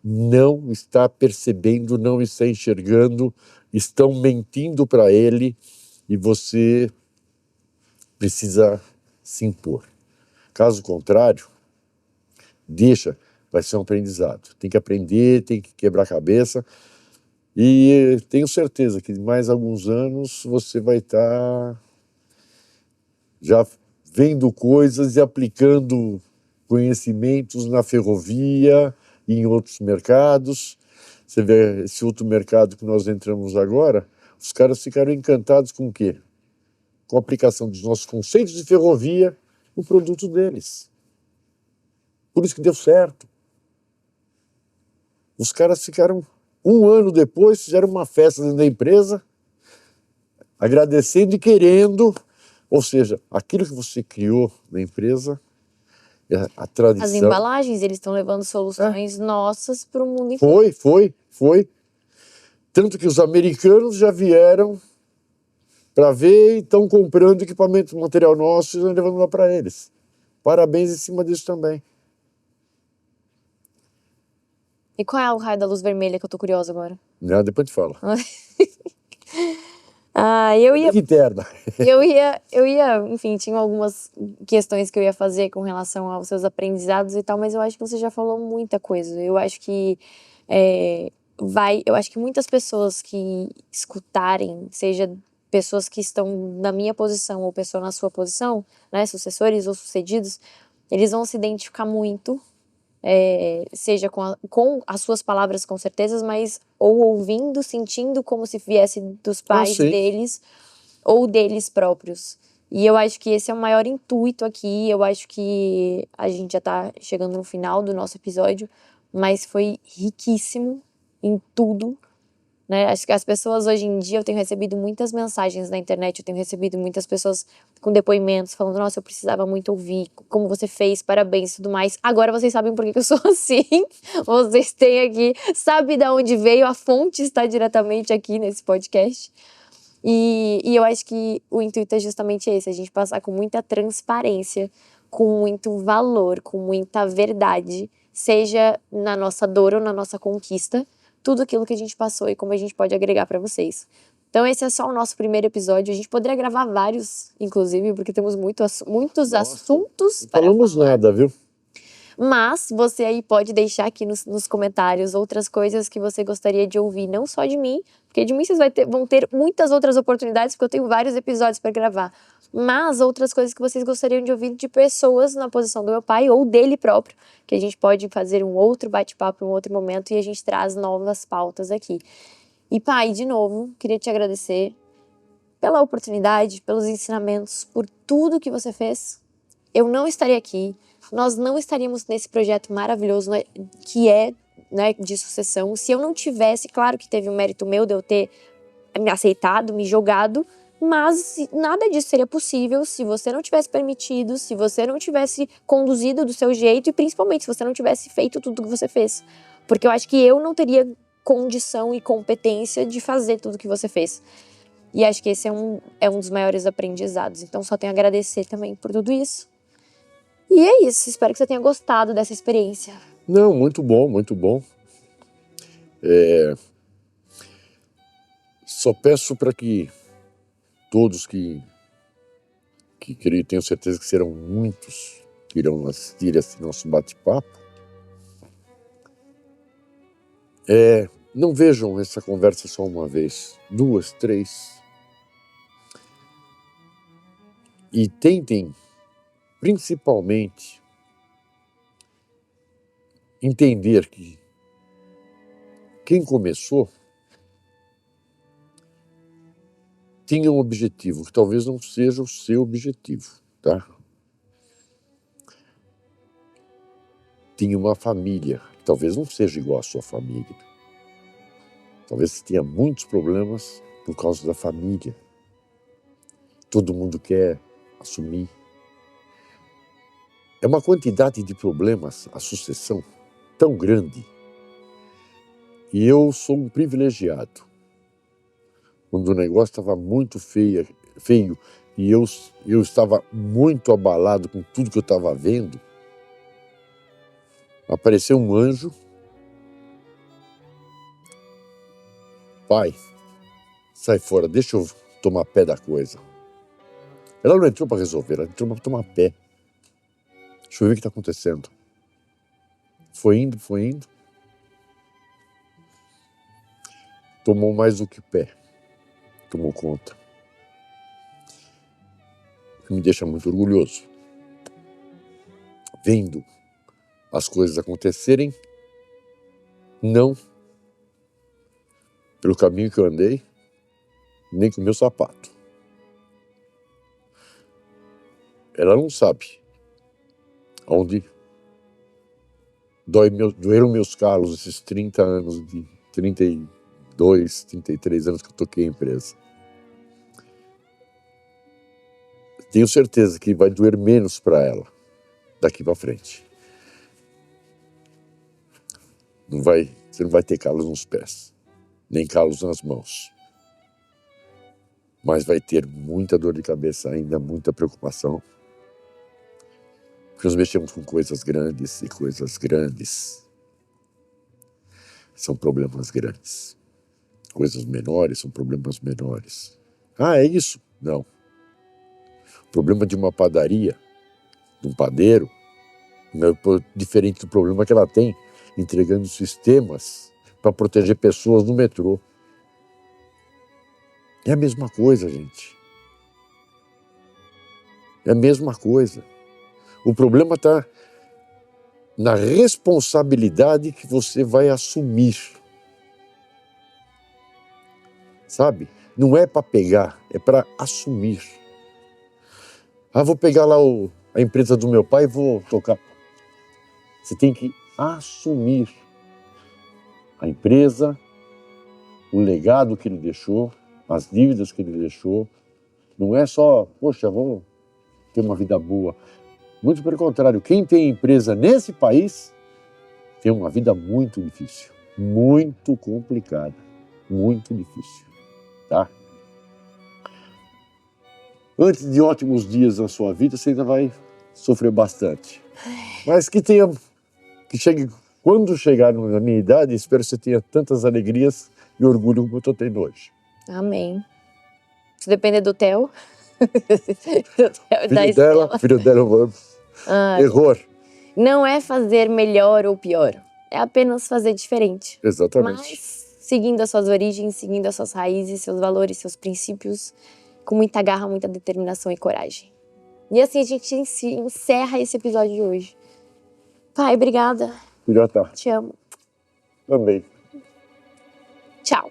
não está percebendo, não está enxergando, estão mentindo para ele e você precisa se impor. Caso contrário, deixa, vai ser um aprendizado. Tem que aprender, tem que quebrar a cabeça e tenho certeza que em mais alguns anos você vai estar já vendo coisas e aplicando conhecimentos na ferrovia e em outros mercados. Você vê esse outro mercado que nós entramos agora, os caras ficaram encantados com o quê? Com a aplicação dos nossos conceitos de ferrovia no produto deles. Por isso que deu certo. Os caras ficaram, um ano depois, fizeram uma festa dentro da empresa, agradecendo e querendo, ou seja, aquilo que você criou na empresa, a tradição. As embalagens, eles estão levando soluções nossas para o mundo inteiro. Foi. Tanto que os americanos já vieram para ver e estão comprando equipamento, material nosso e estão levando lá para eles. Parabéns em cima disso também. E qual é o raio da luz vermelha que eu tô curiosa agora? Não, depois te falo. Eu ia, enfim, tinha algumas questões que eu ia fazer com relação aos seus aprendizados e tal, mas eu acho que você já falou muita coisa. Eu acho que eu acho que muitas pessoas que escutarem, seja pessoas que estão na minha posição ou pessoa na sua posição, né, sucessores ou sucedidos, eles vão se identificar muito, seja com as suas palavras com certeza, mas ou ouvindo, sentindo como se viesse dos pais deles ou deles próprios. E eu acho que esse é o maior intuito aqui. Eu acho que a gente já tá chegando no final do nosso episódio, mas foi riquíssimo em tudo, né? Acho que as pessoas hoje em dia, eu tenho recebido muitas mensagens na internet, eu tenho recebido muitas pessoas com depoimentos falando, nossa, eu precisava muito ouvir, como você fez, parabéns e tudo mais. Agora vocês sabem por que eu sou assim, vocês têm aqui, sabe de onde veio, a fonte está diretamente aqui nesse podcast. E eu acho que o intuito é justamente esse, a gente passar com muita transparência, com muito valor, com muita verdade, seja na nossa dor ou na nossa conquista, tudo aquilo que a gente passou e como a gente pode agregar para vocês. Então esse é só o nosso primeiro episódio, a gente poderia gravar vários, inclusive, porque temos muitos assuntos para falar. Falamos nada, viu? Mas você aí pode deixar aqui nos comentários outras coisas que você gostaria de ouvir, não só de mim, porque de mim vocês vão ter muitas outras oportunidades, porque eu tenho vários episódios para gravar, mas outras coisas que vocês gostariam de ouvir de pessoas na posição do meu pai ou dele próprio, que a gente pode fazer um outro bate-papo em um outro momento e a gente traz novas pautas aqui. E pai, de novo, queria te agradecer pela oportunidade, pelos ensinamentos, por tudo que você fez. Eu não estaria aqui, nós não estaríamos nesse projeto maravilhoso, né, que é, né, de sucessão, se eu não tivesse, claro que teve um mérito meu de eu ter me aceitado, me jogado, mas nada disso seria possível se você não tivesse permitido, se você não tivesse conduzido do seu jeito e principalmente se você não tivesse feito tudo que você fez. Porque eu acho que eu não teria condição e competência de fazer tudo que você fez. E acho que esse é um dos maiores aprendizados. Então só tenho a agradecer também por tudo isso. E é isso, espero que você tenha gostado dessa experiência. Não, muito bom, muito bom. Só peço para que todos que queriam, tenho certeza que serão muitos que irão assistir esse nosso bate-papo, não vejam essa conversa só uma vez, 2, 3, e tentem, principalmente, entender que quem começou tinha um objetivo, que talvez não seja o seu objetivo, tá? Tinha uma família, que talvez não seja igual à sua família. Talvez você tenha muitos problemas por causa da família. Todo mundo quer assumir. É uma quantidade de problemas, a sucessão, tão grande. E eu sou um privilegiado. Quando o negócio estava muito feio e eu estava muito abalado com tudo que eu estava vendo, apareceu um anjo. Pai, sai fora, deixa eu tomar pé da coisa. Ela não entrou para resolver, ela entrou para tomar pé. Deixa eu ver o que está acontecendo. Foi indo. Tomou mais do que pé. Tomou conta. O que me deixa muito orgulhoso. Vendo as coisas acontecerem, não pelo caminho que eu andei, nem com o meu sapato. Ela não sabe onde doeram meus calos esses 30 anos, de 32, 33 anos que eu toquei a empresa. Tenho certeza que vai doer menos para ela daqui para frente. Você não vai ter calos nos pés, nem calos nas mãos. Mas vai ter muita dor de cabeça ainda, muita preocupação. Porque nós mexemos com coisas grandes e coisas grandes são problemas grandes. Coisas menores são problemas menores. Ah, é isso? Não. O problema de uma padaria, de um padeiro, não é diferente do problema que ela tem entregando sistemas para proteger pessoas no metrô. É a mesma coisa, gente. É a mesma coisa. O problema está na responsabilidade que você vai assumir. Sabe? Não é para pegar, é para assumir. Ah, vou pegar lá a empresa do meu pai e vou tocar. Você tem que assumir a empresa, o legado que ele deixou, as dívidas que ele deixou. Não é só, poxa, vou ter uma vida boa. Muito pelo contrário, quem tem empresa nesse país tem uma vida muito difícil, muito complicada, muito difícil, tá? Antes de ótimos dias na sua vida, você ainda vai sofrer bastante. Mas que chegue, quando chegar na minha idade, espero que você tenha tantas alegrias e orgulho como eu estou tendo hoje. Amém. Se depender do Theo. Filho dela, error. Não é fazer melhor ou pior, é apenas fazer diferente. Exatamente. Mas seguindo as suas origens, seguindo as suas raízes, seus valores, seus princípios, com muita garra, muita determinação e coragem. E assim a gente encerra esse episódio de hoje. Pai, obrigada. Já tá. Te amo. Também. Tchau.